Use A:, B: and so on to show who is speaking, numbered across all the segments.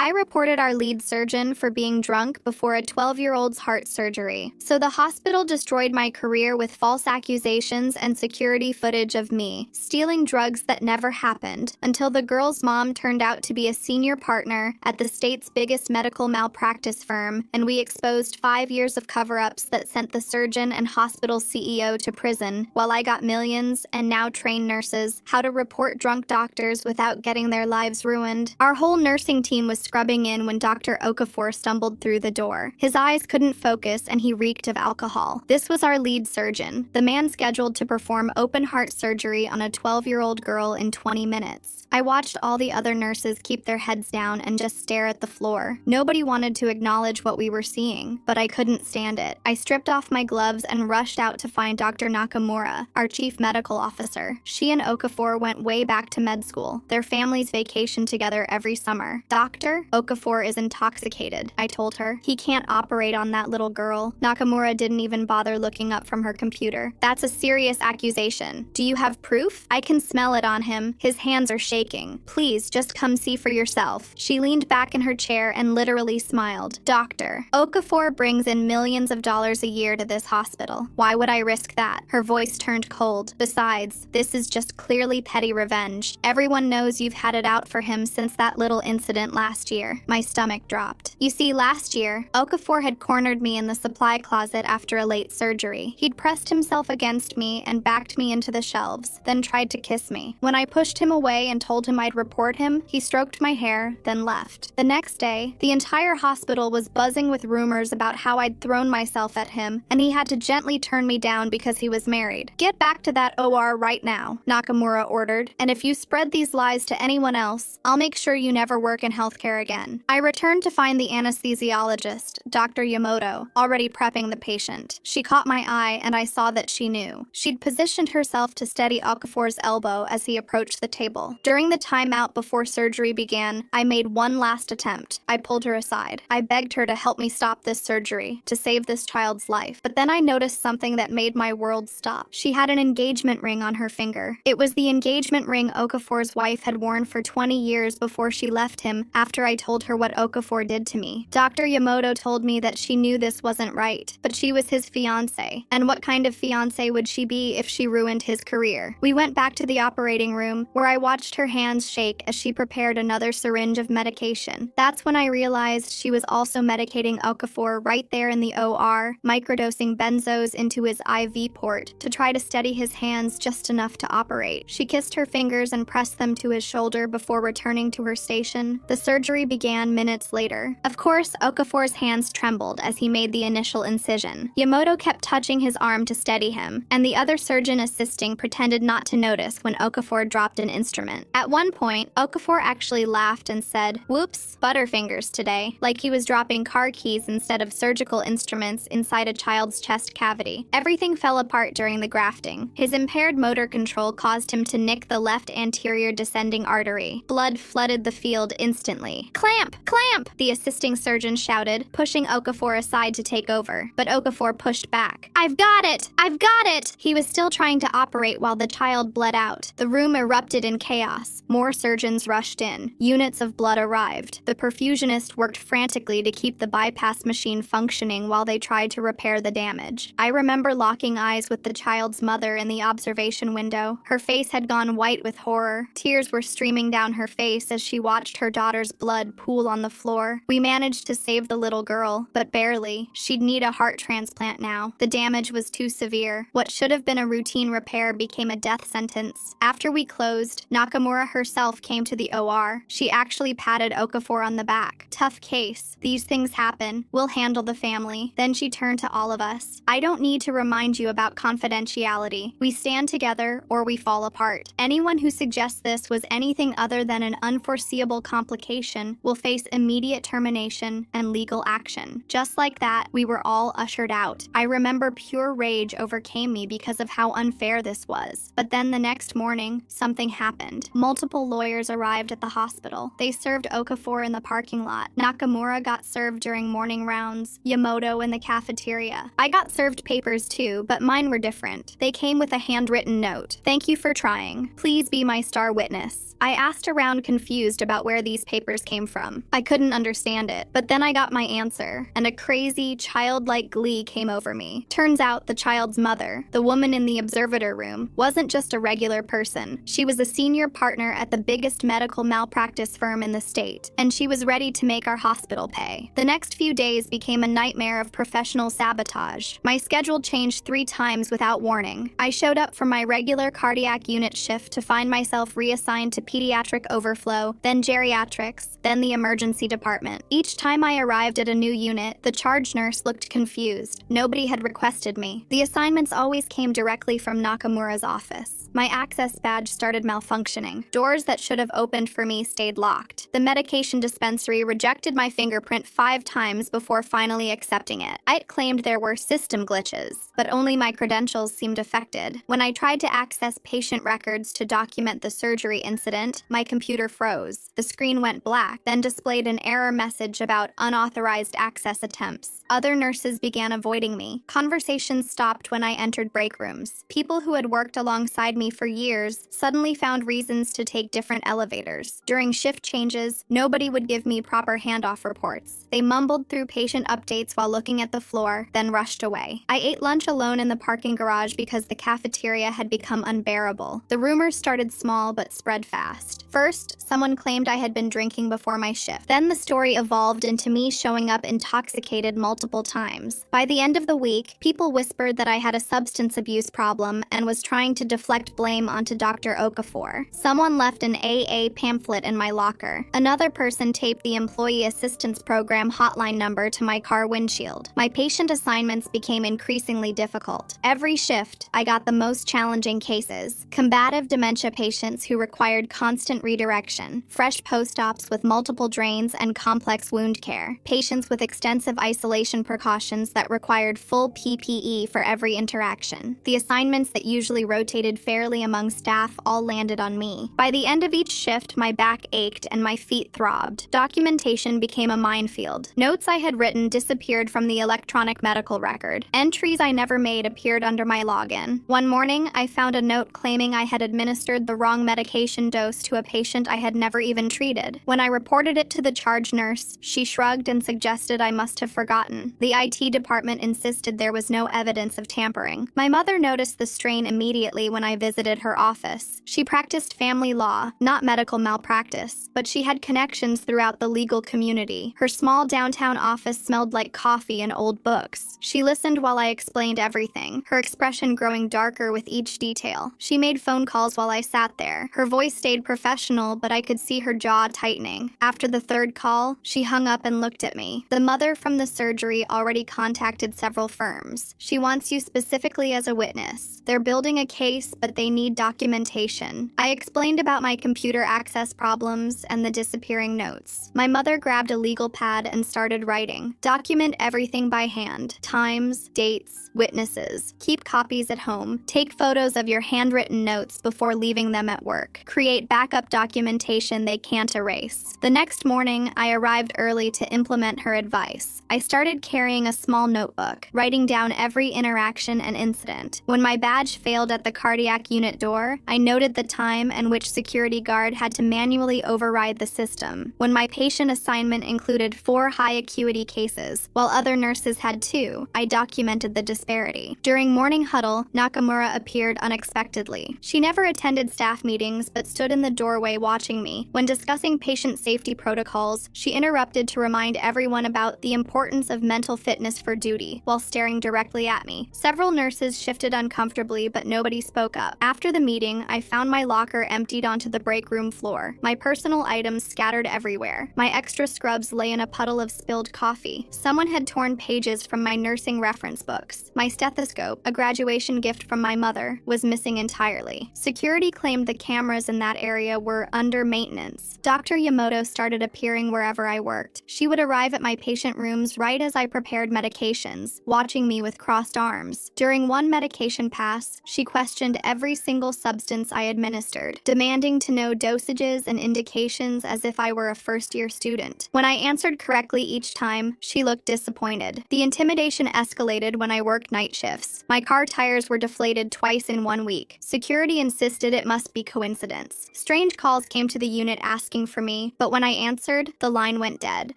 A: I reported our lead surgeon for being drunk before a 12-year-old's heart surgery. So the hospital destroyed my career with false accusations and security footage of me stealing drugs that never happened until the girl's mom turned out to be a senior partner at the state's biggest medical malpractice firm, and we exposed 5 years of cover-ups that sent the surgeon and hospital CEO to prison, while I got millions and now train nurses how to report drunk doctors without getting their lives ruined. Our whole nursing team was scrubbing in when Dr. Okafor stumbled through the door. His eyes couldn't focus and he reeked of alcohol. This was our lead surgeon, the man scheduled to perform open heart surgery on a 12-year-old girl in 20 minutes. I watched all the other nurses keep their heads down and just stare at the floor. Nobody wanted to acknowledge what we were seeing, but I couldn't stand it. I stripped off my gloves and rushed out to find Dr. Nakamura, our chief medical officer. She and Okafor went way back to med school. Their families vacation together every summer. Doctor, Okafor is intoxicated, I told her. He can't operate on that little girl. Nakamura didn't even bother looking up from her computer. That's a serious accusation. Do you have proof? I can smell it on him. His hands are shaking. Please, just come see for yourself. She leaned back in her chair and literally smiled. Doctor, Okafor brings in millions of dollars a year to this hospital. Why would I risk that? Her voice turned cold. Besides, this is just clearly petty revenge. Everyone knows you've had it out for him since that little incident last year. My stomach dropped. You see, last year, Okafor had cornered me in the supply closet after a late surgery. He'd pressed himself against me and backed me into the shelves, then tried to kiss me. When I pushed him away and told him I'd report him, he stroked my hair, then left. The next day, the entire hospital was buzzing with rumors about how I'd thrown myself at him, and he had to gently turn me down because he was married. Get back to that OR right now, Nakamura ordered, and if you spread these lies to anyone else, I'll make sure you never work in healthcare again. I returned to find the anesthesiologist, Dr. Yamamoto, already prepping the patient. She caught my eye, and I saw that she knew. She'd positioned herself to steady Okafor's elbow as he approached the table. During the timeout before surgery began, I made one last attempt. I pulled her aside. I begged her to help me stop this surgery, to save this child's life. But then I noticed something that made my world stop. She had an engagement ring on her finger. It was the engagement ring Okafor's wife had worn for 20 years before she left him after I told her what Okafor did to me. Dr. Yamamoto told me that she knew this wasn't right, but she was his fiancé. And what kind of fiancé would she be if she ruined his career? We went back to the operating room, where I watched her hands shake as she prepared another syringe of medication. That's when I realized she was also medicating Okafor right there in the OR, microdosing benzos into his IV port to try to steady his hands just enough to operate. She kissed her fingers and pressed them to his shoulder before returning to her station. The surgery began minutes later. Of course, Okafor's hands trembled as he made the initial incision. Yamamoto kept touching his arm to steady him, and the other surgeon assisting pretended not to notice when Okafor dropped an instrument. At one point, Okafor actually laughed and said, "Whoops, butterfingers today," like he was dropping car keys instead of surgical instruments inside a child's chest cavity. Everything fell apart during the grafting. His impaired motor control caused him to nick the left anterior descending artery. Blood flooded the field instantly. "Clamp! Clamp!" the assisting surgeon shouted, pushing Okafor aside to take over. But Okafor pushed back. "I've got it! I've got it!" He was still trying to operate while the child bled out. The room erupted in chaos. More surgeons rushed in. Units of blood arrived. The perfusionist worked frantically to keep the bypass machine functioning while they tried to repair the damage. I remember locking eyes with the child's mother in the observation window. Her face had gone white with horror. Tears were streaming down her face as she watched her daughter's blood pool on the floor. We managed to save the little girl, but barely. She'd need a heart transplant now. The damage was too severe. What should have been a routine repair became a death sentence. After we closed, Nakamura herself came to the OR. She actually patted Okafor on the back. "Tough case. These things happen. We'll handle the family." Then she turned to all of us. "I don't need to remind you about confidentiality. We stand together or we fall apart. Anyone who suggests this was anything other than an unforeseeable complication will face immediate termination and legal action." Just like that, we were all ushered out. I remember pure rage overcame me because of how unfair this was. But then the next morning, something happened. Multiple lawyers arrived at the hospital. They served Okafor in the parking lot. Nakamura got served during morning rounds, Yamamoto in the cafeteria. I got served papers too, but mine were different. They came with a handwritten note. "Thank you for trying. Please be my star witness." I asked around confused about where these papers came from. I couldn't understand it, but then I got my answer, and a crazy, childlike glee came over me. Turns out the child's mother, the woman in the observatory room, wasn't just a regular person. She was a senior partner at the biggest medical malpractice firm in the state, and she was ready to make our hospital pay. The next few days became a nightmare of professional sabotage. My schedule changed 3 times without warning. I showed up for my regular cardiac unit shift to find myself reassigned to pediatric overflow, then geriatrics, then the emergency department. Each time I arrived at a new unit, the charge nurse looked confused. Nobody had requested me. The assignments always came directly from Nakamura's office. My access badge started malfunctioning. Doors that should have opened for me stayed locked. The medication dispensary rejected my fingerprint 5 times before finally accepting it. I'd claimed there were system glitches, but only my credentials seemed affected. When I tried to access patient records to document the surgery incident, my computer froze. The screen went black, then displayed an error message about unauthorized access attempts. Other nurses began avoiding me. Conversations stopped when I entered break rooms. People who had worked alongside me for years suddenly found reasons to take different elevators. During shift changes, nobody would give me proper handoff reports. They mumbled through patient updates while looking at the floor, then rushed away. I ate lunch alone in the parking garage because the cafeteria had become unbearable. The rumors started small but spread fast. First, someone claimed I had been drinking before my shift. Then the story evolved into me showing up intoxicated multiple times. By the end of the week, people whispered that I had a substance abuse problem and was trying to deflect blame onto Dr. Okafor. Someone left an AA pamphlet in my locker. Another person taped the Employee Assistance Program hotline number to my car windshield. My patient assignments became increasingly difficult. Every shift, I got the most challenging cases. Combative dementia patients who required constant redirection. Fresh post-ops with multiple drains and complex wound care. Patients with extensive isolation precautions that required full PPE for every interaction. The assignments that usually rotated fairly among staff all landed on me. By the end of each shift, my back ached and my feet throbbed. Documentation became a minefield. Notes I had written disappeared from the electronic medical record. Entries I never made appeared under my login. One morning, I found a note claiming I had administered the wrong medication dose to a patient I had never even treated. When I reported it to the charge nurse, she shrugged and suggested I must have forgotten. The IT department insisted there was no evidence of tampering. My mother noticed the strain immediately when I visited her office. She practiced family law, not medical malpractice, but she had connections throughout the legal community. Her small downtown office smelled like coffee and old books. She listened while I explained everything, her expression growing darker with each detail. She made phone calls while I sat there. Her voice stayed professional, but I could see her jaw tightening. After the 3rd call, she hung up and looked at me. The mother from the surgery already contacted several firms. She wants you specifically as a witness. They're building a case, but they need documentation. I explained about my computer access problems and the disappearing notes. My mother grabbed a legal pad and started writing. Document everything by hand. Times, dates, witnesses. Keep copies at home. Take photos of your handwritten notes before leaving them at work. Create backup documentation they can't erase. The next morning, I arrived early to implement her advice. I started carrying a small notebook, writing down every interaction and incident. When my badge failed at the cardiac unit door, I noted the time and which security guard had to manually override the system. When my patient assignment included 4 high-acuity cases, while other nurses had 2, I documented the disparity. During morning huddle, Nakamura appeared unexpectedly. She never attended staff meetings, but stood in the doorway watching me. When discussing patient safety protocols, she interrupted to remind everyone about the importance of mental fitness for duty, while staring directly at me. Several nurses shifted uncomfortably, but nobody spoke up. After the meeting, I found my locker emptied onto the break room floor. My personal items scattered everywhere. My extra scrubs lay in a puddle of spilled coffee. Someone had torn pages from my nursing reference books. My stethoscope, a graduation gift from my mother, was missing entirely. Security claimed the cameras in that area were under maintenance. Dr. Yamoto started appearing wherever I worked. She would arrive at my patient rooms right as I prepared medications, watching me with crossed arms. During one medication pass, she questioned every single substance I administered, demanding to know dosages and indications as if I were a first-year student. When I answered correctly each time, she looked disappointed. The intimidation escalated when I worked night shifts. My car tires were deflated twice in 1 week. Security insisted it must be coincidence. Strange calls came to the unit asking for me, but when I answered, the line went dead.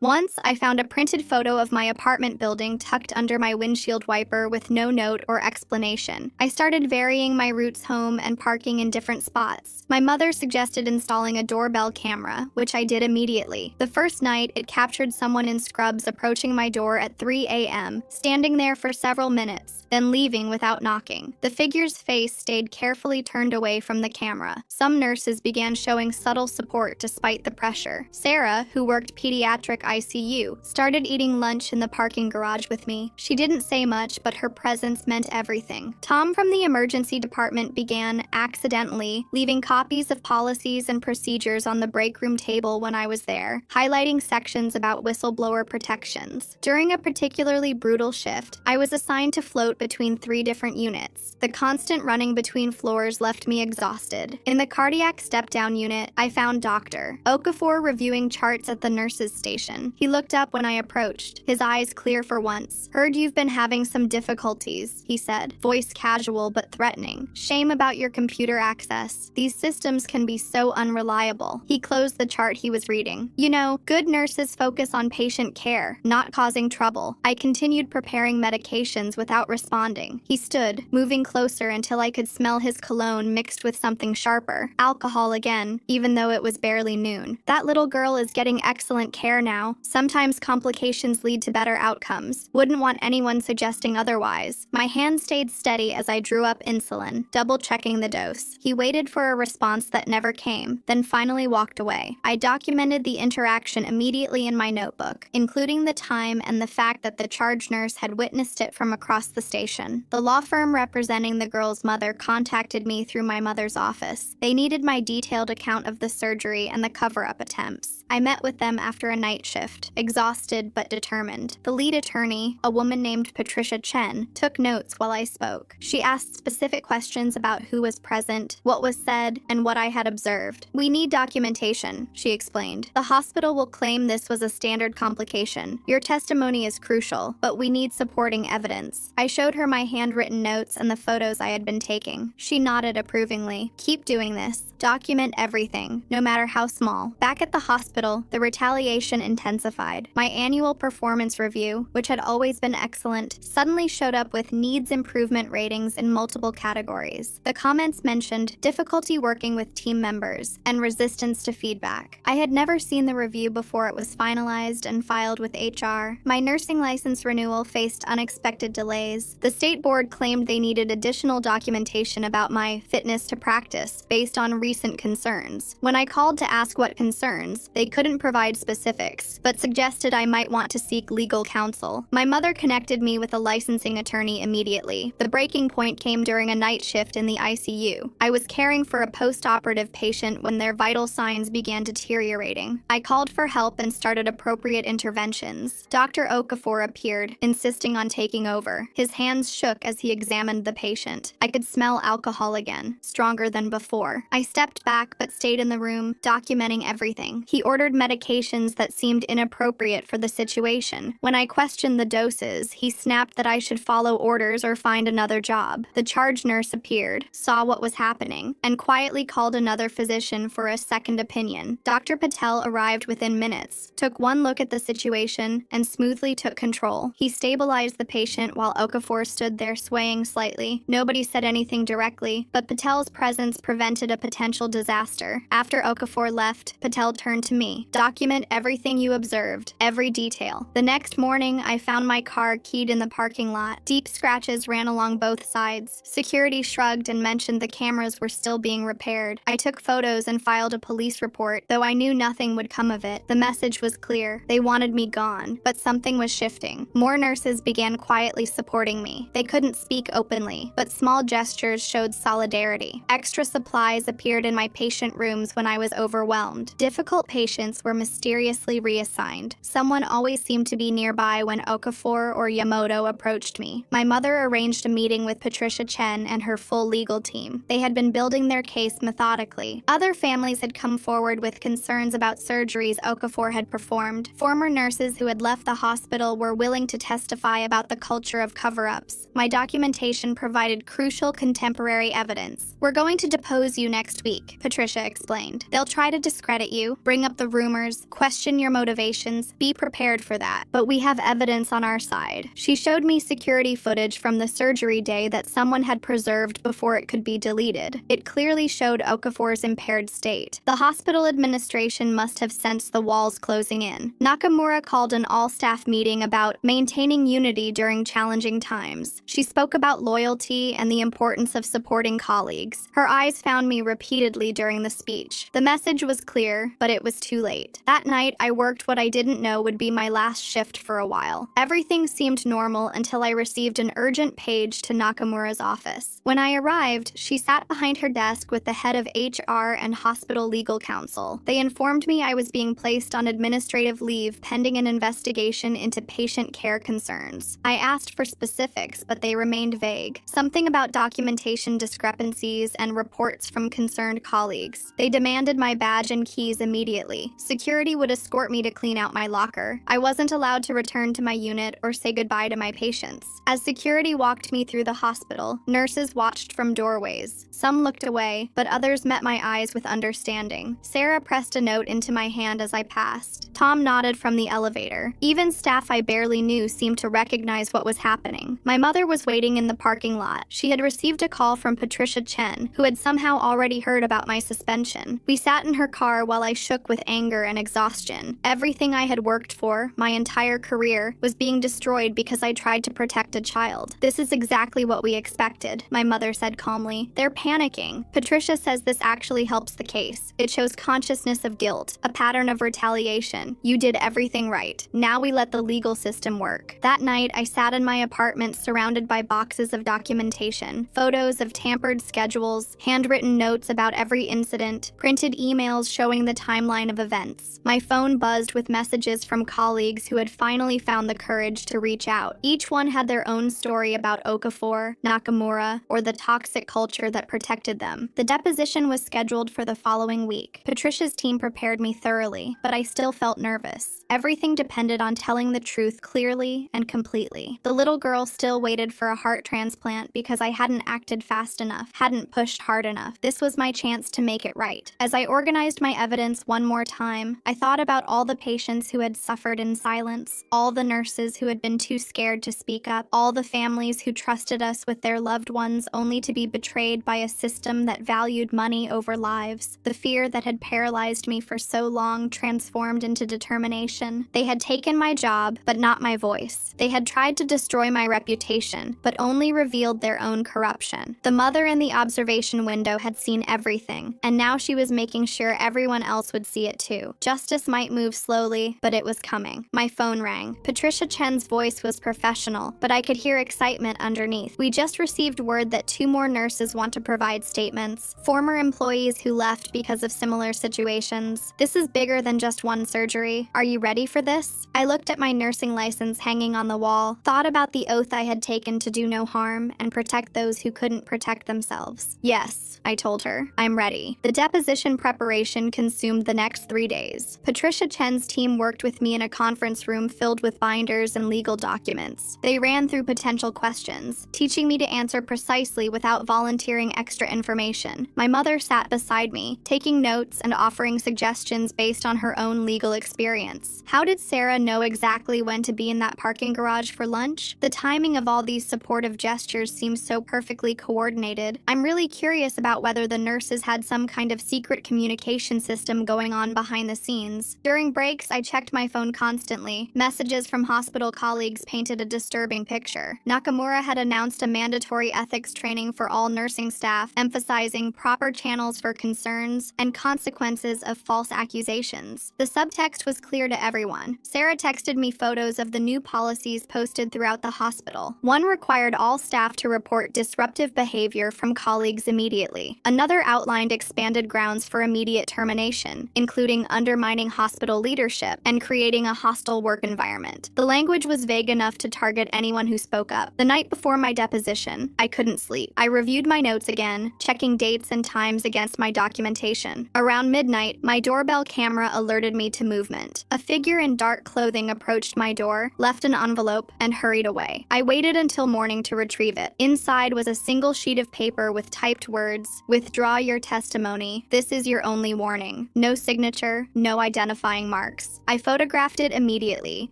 A: Once, I found a printed photo of my apartment building tucked under my windshield wiper with no note or explanation. I started varying my routes home and parking in different spots. My mother suggested installing a doorbell camera, which I did immediately. The first night, it captured someone in scrubs approaching my door at 3 a.m., standing there for several minutes, then leaving without knocking. The figure's face stayed carefully turned away from the camera. Some nurses began showing subtle support despite the pressure. Sarah, who worked pediatric ICU, started eating lunch in the parking garage with me. She didn't say much, but her presence meant everything. Tom from the emergency department began, accidentally, leaving copies of policies and procedures on the break room table when I was there, highlighting sections about whistleblower protections. During a particularly brutal shift, I was assigned to float between 3 different units. The constant running between floors left me exhausted. In the cardiac step-down unit, I found Dr. Okafor reviewing charts at the nurse's station. He looked up when I approached, his eyes clear for once. "Heard you've been having some difficulties," he said, voice casual but threatening. "Shame about your computer access. These systems can be so unreliable." He closed the chart he was reading. "You know, good nurses focus on patient care, not causing trouble." I continued preparing medications without responding. He stood, moving closer until I could smell his cologne mixed with something sharper. Alcohol again, even though it was barely noon. "That little girl is getting excellent care now. Sometimes complications lead to better outcomes. Wouldn't want anyone suggesting otherwise." My hand stayed steady as I drew up insulin, double-checking the dose. He waited for a response that never came, then finally walked away. I documented the interaction immediately in my notebook, including the time and the fact that the charge nurse had witnessed it from across the station. The law firm representing the girl's mother contacted me through my mother's office. They needed my detailed account of the surgery and the cover-up attempts. I met with them after a night shift, exhausted but determined. The lead attorney, a woman named Patricia Chen, took notes while I spoke. She asked specific questions about who was present, what was said, and what I had observed. "We need documentation," she explained. "The hospital will claim this was a standard complication. Your testimony is crucial, but we need supporting evidence." I showed her my handwritten notes and the photos I had been taking. She nodded approvingly. "Keep doing this. Document everything, no matter how small." Back at the hospital, the retaliation intensified. My annual performance review, which had always been excellent, suddenly showed up with needs improvement ratings in multiple categories. The comments mentioned difficulty working with team members and resistance to feedback. I had never seen the review before it was finalized and filed with HR. My nursing license renewal faced unexpected delays. The state board claimed they needed additional documentation about my fitness to practice based on recent concerns. When I called to ask what concerns, they couldn't provide specifics, but suggested I might want to seek legal counsel. My mother connected me with a licensing attorney immediately. The breaking point came during a night shift in the ICU. I was caring for a post-operative patient when their vital signs began deteriorating. I called for help and started appropriate interventions. Dr. Okafor appeared, insisting on taking over. His hands shook as he examined the patient. I could smell alcohol again, stronger than before. I stepped back but stayed in the room, documenting everything. He ordered medications that seemed inappropriate for the situation. When I questioned the doses, he snapped that I should follow orders or find another job. The charge nurse appeared, saw what was happening, and quietly called another physician for a second opinion. Dr. Patel arrived within minutes, took one look at the situation, and smoothly took control. He stabilized the patient while Okafor stood there swaying slightly. Nobody said anything directly, but Patel's presence prevented a potential disaster. After Okafor left, Patel turned to me. "Document everything you observed, every detail." The next morning, I found my car keyed in the parking lot. Deep scratches ran along both sides. Security shrugged and mentioned the cameras were still being repaired. I took photos and filed a police report, though I knew nothing would come of it. The message was clear. They wanted me gone, but something was shifting. More nurses began quietly supporting me. They couldn't speak openly, but small gestures showed solidarity. Extra supplies appeared in my patient rooms when I was overwhelmed. Difficult patients were mysteriously reassigned. Someone always seemed to be nearby when Okafor or Yamoto approached me. My mother arranged a meeting with Patricia Chen and her full legal team. They had been building their case methodically. Other families had come forward with concerns about surgeries Okafor had performed. Former nurses who had left the hospital were willing to testify about the culture of cover-ups. My documentation provided crucial contemporary evidence. "We're going to depose you next week," Patricia explained. "They'll try to discredit you, you, bring up the rumors, question your motivations. Be prepared for that. But we have evidence on our side. She showed me security footage from the surgery day that someone had preserved before it could be deleted. It clearly showed Okafor's impaired state. The hospital administration must have sensed the walls closing in. Nakamura called an all-staff meeting about maintaining unity during challenging times. She spoke about loyalty and the importance of supporting colleagues. Her eyes found me repeatedly during the speech. The message was clear, but it was too late. That night, I worked what I didn't know would be my last shift for a while. Everything seemed normal until I received an urgent page to Nakamura's office. When I arrived, she sat behind her desk with the head of HR and hospital legal counsel. They informed me I was being placed on administrative leave pending an investigation into patient care concerns. I asked for specifics, but they remained vague. Something about documentation discrepancies and reports from concerned colleagues. They demanded my badge and keys immediately. Security would escort me to clean out my locker. I wasn't allowed to return to my unit or say goodbye to my patients. As security walked me through the hospital, nurses watched from doorways. Some looked away, but others met my eyes with understanding. Sarah pressed a note into my hand as I passed. Tom nodded from the elevator. Even staff I barely knew seemed to recognize what was happening. My mother was waiting in the parking lot. She had received a call from Patricia Chen, who had somehow already heard about my suspension. We sat in her car while I shook with anger and exhaustion. Everything I had worked for, my entire career, was being destroyed because I tried to protect a child. This is exactly what we expected, my mother said calmly. They're panicking. Patricia says this actually helps the case. It shows consciousness of guilt, a pattern of retaliation. You did everything right. Now we let the legal system work. That night, I sat in my apartment surrounded by boxes of documentation, photos of tampered schedules, handwritten notes about every incident, printed emails showing the timeline of events. My phone buzzed with messages from colleagues who had finally found the courage to reach out. Each one had their own story about Okafor, Nakamura, or the toxic culture that protected them. The deposition was scheduled for the following week. Patricia's team prepared me thoroughly, but I still felt nervous. Everything depended on telling the truth clearly and completely. The little girl still waited for a heart transplant because I hadn't acted fast enough, hadn't pushed hard enough. This was my chance to make it right. As I organized my evidence one more time, I thought about all the patients who had suffered in silence, all the nurses who had been too scared to speak up, all the families who trusted us with their loved ones only to be betrayed by a system that valued money over lives. The fear that had paralyzed me for so long transformed into determination. They had taken my job, but not my voice. They had tried to destroy my reputation, but only revealed their own corruption. The mother in the observation window had seen everything, and now she was making sure everyone else would see it too. Justice might move slowly, but it was coming. My phone rang. Patricia Chen's voice was professional, but I could hear excitement underneath. We just received word that 2 more nurses want to provide statements, former employees who left because of similar situations. This is bigger than just one surgery. Are you ready for this? I looked at my nursing license hanging on the wall, thought about the oath I had taken to do no harm and protect those who couldn't protect themselves. Yes, I told her. I'm ready. The deposition preparation consumed the next 3 days. Patricia Chen's team worked with me in a conference room filled with binders and legal documents. They ran through potential questions, teaching me to answer precisely without volunteering extra information. My mother sat beside me, taking notes and offering suggestions based on her own legal experience. How did Sarah know exactly when to be in that parking garage for lunch? The timing of all these supportive gestures seems so perfectly coordinated. I'm really curious about whether the nurses had some kind of secret communication system going on behind the scenes. During breaks, I checked my phone constantly. Messages from hospital colleagues painted a disturbing picture. Nakamura had announced a mandatory ethics training for all nursing staff, emphasizing proper channels for concerns and consequences of false accusations. The subtext was clear to everyone. Sarah texted me photos of the new policies posted throughout the hospital. One required all staff to report disruptive behavior from colleagues immediately. Another outlined expanded grounds for immediate termination, including undermining hospital leadership and creating a hostile work environment. The language was vague enough to target anyone who spoke up. The night before my deposition, I couldn't sleep. I reviewed my notes again, checking dates and times against my documentation. Around midnight, my doorbell camera alerted me to movement. A figure in dark clothing approached my door, left an envelope, and hurried away. I waited until morning to retrieve it. Inside was a single sheet of paper with typed words, "Withdraw your testimony. This is your only warning." No signature, no identifying marks. I photographed it immediately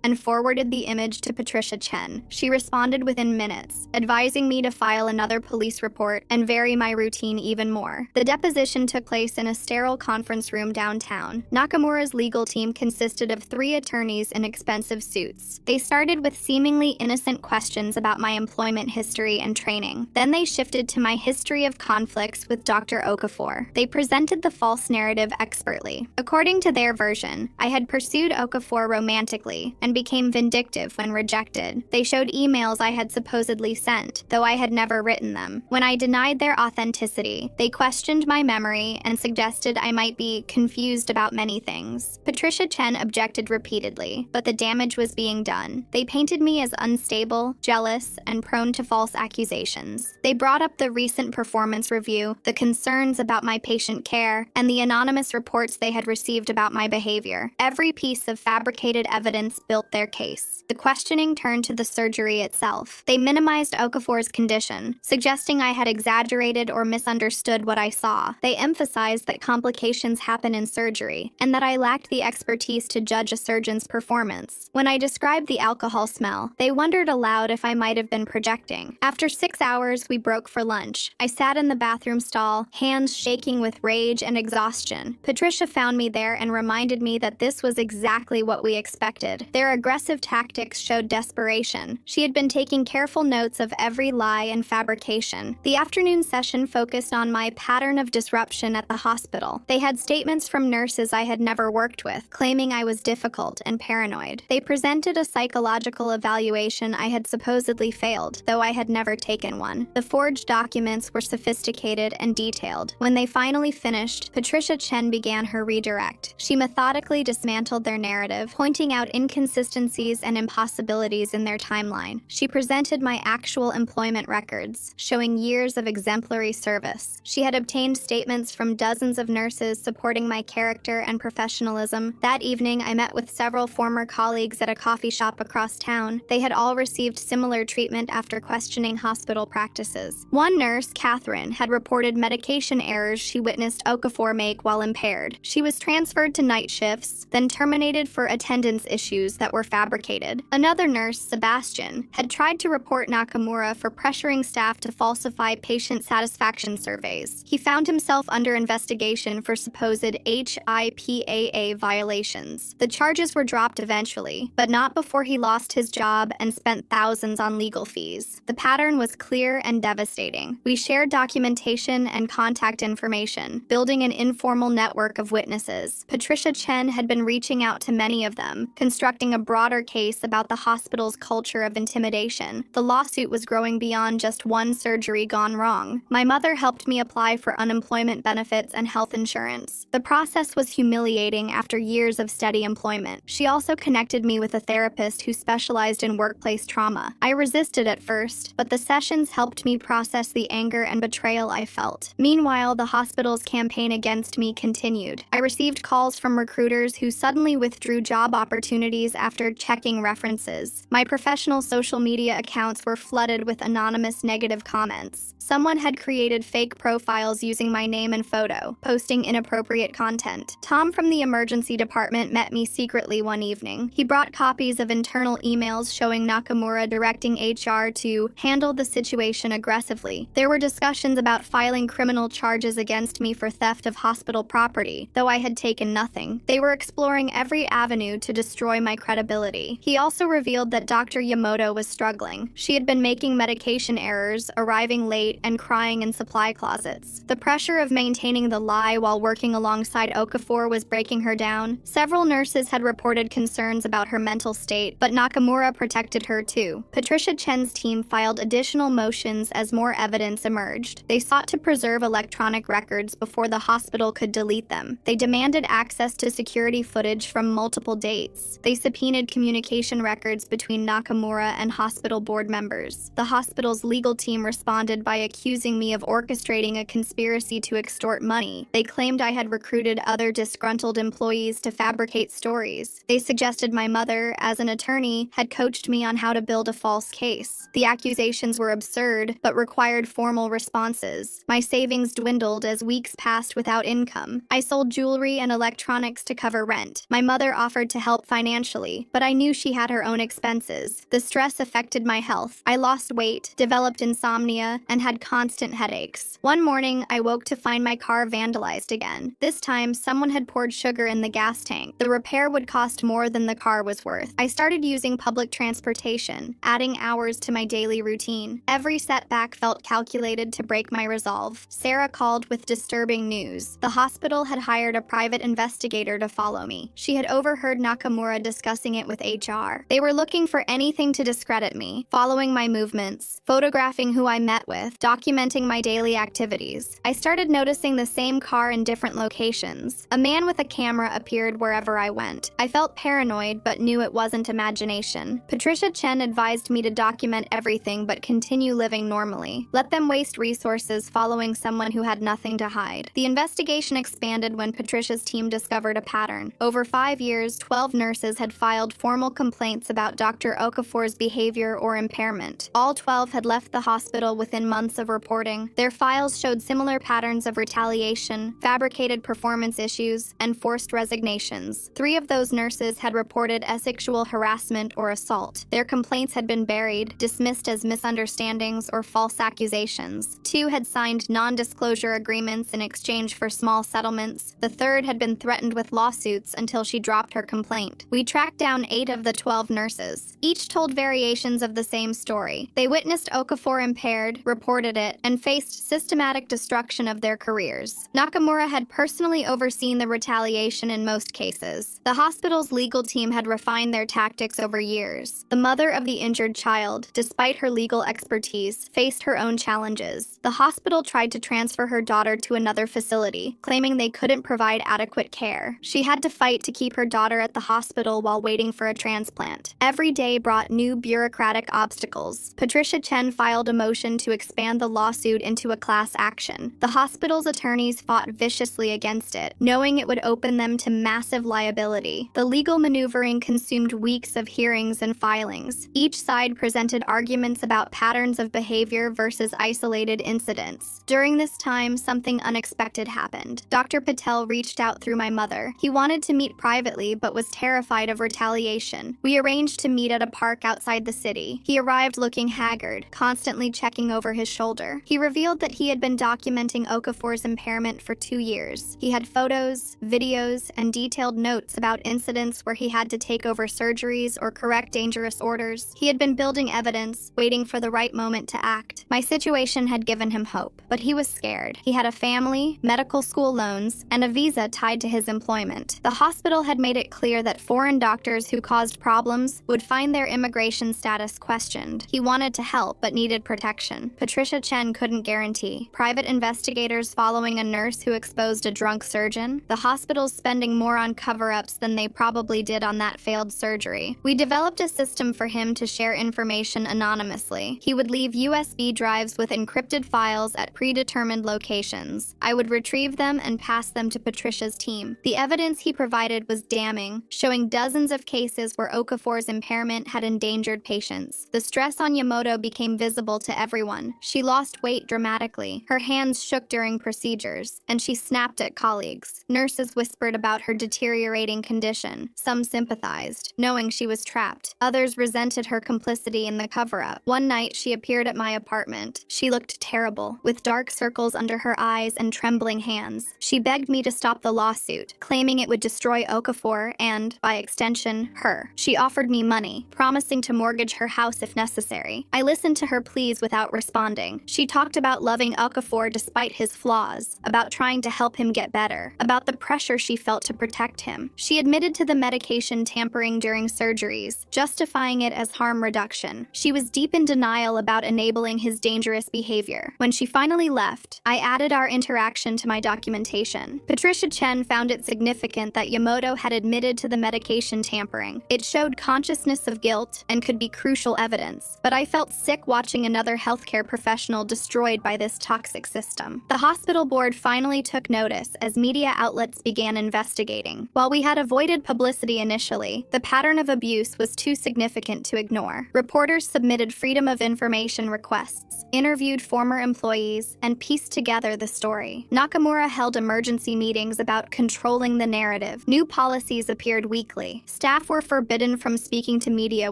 A: and forwarded the image to Patricia Chen. She responded within minutes, advising me to file another police report and vary my routine even more. The deposition took place in a sterile conference room downtown. Nakamura's legal team consisted of 3 attorneys in expensive suits. They started with seemingly innocent questions about my employment history and training. Then they shifted to my history of conflicts with Dr. Okafor. They presented the false narrative expertly. According to their version, I had pursued Okafor romantically and became vindictive when rejected. They showed emails I had supposedly sent, though I had never written them. When I denied their authenticity, they questioned my memory and suggested I might be confused about many things. Patricia Chen objected repeatedly, but the damage was being done. They painted me as unstable, jealous, and prone to false accusations. They brought up the recent performance review, the concerns about my patient care, and the anonymous reports they had received about my behavior. Every piece of fabricated evidence built their case. The questioning turned to the surgery itself. They minimized Okafor's condition, suggesting I had exaggerated or misunderstood what I saw. They emphasized that complications happen in surgery, and that I lacked the expertise to judge a surgeon's performance. When I described the alcohol smell, they wondered aloud if I might have been projecting. After 6 hours, we broke for lunch. I sat in the bathroom stall, hands shaking with rage and exhaustion. Patricia found me there and reminded me that this was exactly what we expected. Their aggressive tactics showed desperation. She had been taking careful notes of every lie and fabrication. The afternoon session focused on my pattern of disruption at the hospital. They had statements from nurses I had never worked with, claiming I was difficult and paranoid. They presented a psychological evaluation I had supposedly failed, though I had never taken one. The forged documents were sophisticated and detailed. When they finally finished, Patricia Chen began her redirect. She methodically dismantled their narrative, pointing out inconsistencies and impossibilities in their timeline. She presented my actual employment records, showing years of exemplary service. She had obtained statements from dozens of nurses supporting my character and professionalism. That evening, I met with several former colleagues at a coffee shop across town. They had all received similar treatment after questioning hospital practices. One nurse, Catherine, had reported medication errors she witnessed Okafor make while impaired. She was transferred to night shifts, then terminated for attendance issues that were fabricated. Another nurse, Sebastian, had tried to report Nakamura for pressuring staff to falsify patient satisfaction surveys. He found himself under investigation for supposed HIPAA violations. The charges were dropped eventually, but not before he lost his job and spent thousands on legal fees. The pattern was clear and devastating. We shared documentation and contact information, building an informal network of witnesses. Patricia Chen had been reaching out to many of them, constructing a broader case about the hospital's culture of intimidation. The lawsuit was growing beyond just one surgery gone wrong. My mother helped me apply for unemployment benefits and health insurance. The process was humiliating after years of steady employment. She also connected me with a therapist who specialized in workplace trauma. I resisted at first, but the sessions helped me process the anger and betrayal I felt. Meanwhile, the hospital's campaign against me continued. I received calls from recruiters who suddenly withdrew job opportunities after checking references. My professional social media accounts were flooded with anonymous negative comments. Someone had created fake profiles using my name and photo, posting inappropriate content. Tom from the emergency department met me secretly one evening. He brought copies of internal emails showing Nakamura directing HR to handle the situation aggressively. There were discussions about filing criminal charges against me for theft of hospital property, though I had taken nothing. They were exploring every avenue to destroy my credibility. He also revealed that Dr. Yamoto was struggling. She had been making medication errors, arriving late, and crying in supply closets. The pressure of maintaining the lie while working alongside Okafor was breaking her down. Several nurses had reported concerns about her mental state, but Nakamura protected her too. Patricia Chen's team filed additional motions as more evidence emerged. They sought to preserve electronic records before the hospital could delete them. They demanded access to security footage from multiple dates. They subpoenaed communication records between Nakamura and hospital board members. The hospital's legal team responded by accusing me of orchestrating a conspiracy to extort money. They claimed I had recruited other disgruntled employees to fabricate stories. They suggested my mother, as an attorney, had coached me on how to build a false case. The accusations were absurd, but required formal responses. My savings dwindled as weeks passed without income. I sold jewelry and electronics to cover rent. My mother offered to help financially, but I knew she had her own expenses. The stress affected my health. I lost weight, developed insomnia, and had constant headaches. One morning, I woke to find my car vandalized again. This time, someone had poured sugar in the gas tank. The repair would cost more than the car was worth. I started using public transportation, adding hours to my daily routine. Every setback felt calculated to break my resolve. Sarah called with disturbing news. The hospital had hired a private investigator to follow me. She had overheard Nakamura discussing it with HR. They were looking for anything to discredit me, following my movements, photographing who I met with, documenting my daily activities. I started noticing the same car in different locations. A man with a camera appeared wherever I went. I felt paranoid, but knew it wasn't imagination. Patricia Chen advised me to document everything but continue living normally. Let them waste resources following someone who had nothing to hide. The investigation expanded when Patricia's team discovered a pattern. Over 5 years, 12 nurses had filed formal complaints about Dr. Okafor's behavior or impairment. All 12 had left the hospital within months of reporting. Their files showed similar patterns of retaliation, fabricated performance issues, and forced resignations. 3 of those nurses had reported sexual harassment or assault. Their complaints had been buried, dismissed as misunderstandings or false accusations. 2 had signed non-disclosure agreements in exchange for small settlements. The 3rd had been threatened with lawsuits until she dropped her complaint. We tracked down 8 of the 12 nurses. Each told variations of the same story. They witnessed Okafor impaired, reported it, and faced systematic destruction of their careers. Nakamura had personally overseen the retaliation in most cases. The hospital's legal team had refined their tactics over years. The mother of the injured child, despite her legal expertise, faced her own challenges. The hospital tried to transfer her daughter to another facility, claiming they couldn't provide adequate care. She had to fight to keep her daughter at the hospital while waiting for a transplant. Every day brought new bureaucratic obstacles. Patricia Chen filed a motion to expand the lawsuit into a class action. The hospital's attorneys fought viciously against it, knowing it would open them to massive liability. The legal maneuvering consumed weeks of hearings and filings. Each side presented arguments about patterns of behavior versus isolated incidents. During this time, something unexpected happened. Dr. Patel reached out through my mother. He wanted to meet privately, but was terrified of retaliation. We arranged to meet at a park outside the city. He arrived looking haggard, constantly checking over his shoulder. He revealed that he had been documenting Okafor's impairment for 2 years. He had photos, videos, and detailed notes about incidents where he had to take over surgeries or correct dangerous orders. He had been building evidence, waiting for the right moment to act. My situation had given him hope, but he was scared. He had a family, medical school loans, and a visa tied to his employment. The hospital had made it clear that foreign doctors who caused problems would find their immigration status questioned. He wanted to help, but needed protection. Patricia Chen couldn't guarantee. Private investigators following a nurse who exposed a drunk surgeon. The hospital's spending more on cover-ups than they probably did on that failed surgery. We developed a system for him to share information anonymously. He would leave USB drives with encrypted files at predetermined locations. I would retrieve them and pass them to Patricia's team. The evidence he provided was damning, showing dozens of cases where Okafor's impairment had endangered patients. The stress on Yamamoto became visible to everyone. She lost weight dramatically. Her hands shook during procedures, and she snapped at colleagues. Nurses whispered about her deteriorating condition. Some sympathized, knowing she was trapped. Others resented her complicity in the cover-up. One night, she appeared at my apartment. She looked terrible, with dark circles under her eyes and trembling hands. She begged me to stop the lawsuit, claiming it would destroy Okafor and, by extension, her. She offered me money, promising to mortgage her house if necessary. I listened to her pleas without responding. She talked about loving Okafor despite his flaws, about trying to help him get better, about the pressure she felt to protect him. She admitted to the medication tampering during surgeries, justifying it as harm reduction. She was deep in denial about enabling his dangerous behavior. When she finally left, I added our interaction to my documentation. Patricia Chen found it significant that Yamamoto had admitted to the medication tampering. It showed consciousness of guilt and could be crucial evidence, but I felt sick watching another healthcare professional destroyed by this toxic system. The hospital board finally took notice as media outlets began investigating. While we had avoided publicity initially, the pattern of abuse was too significant to ignore. Reporters submitted freedom of information requests, interviewed former employees, and pieced together the story. Nakamura held emergency emergency meetings about controlling the narrative. New policies appeared weekly. Staff were forbidden from speaking to media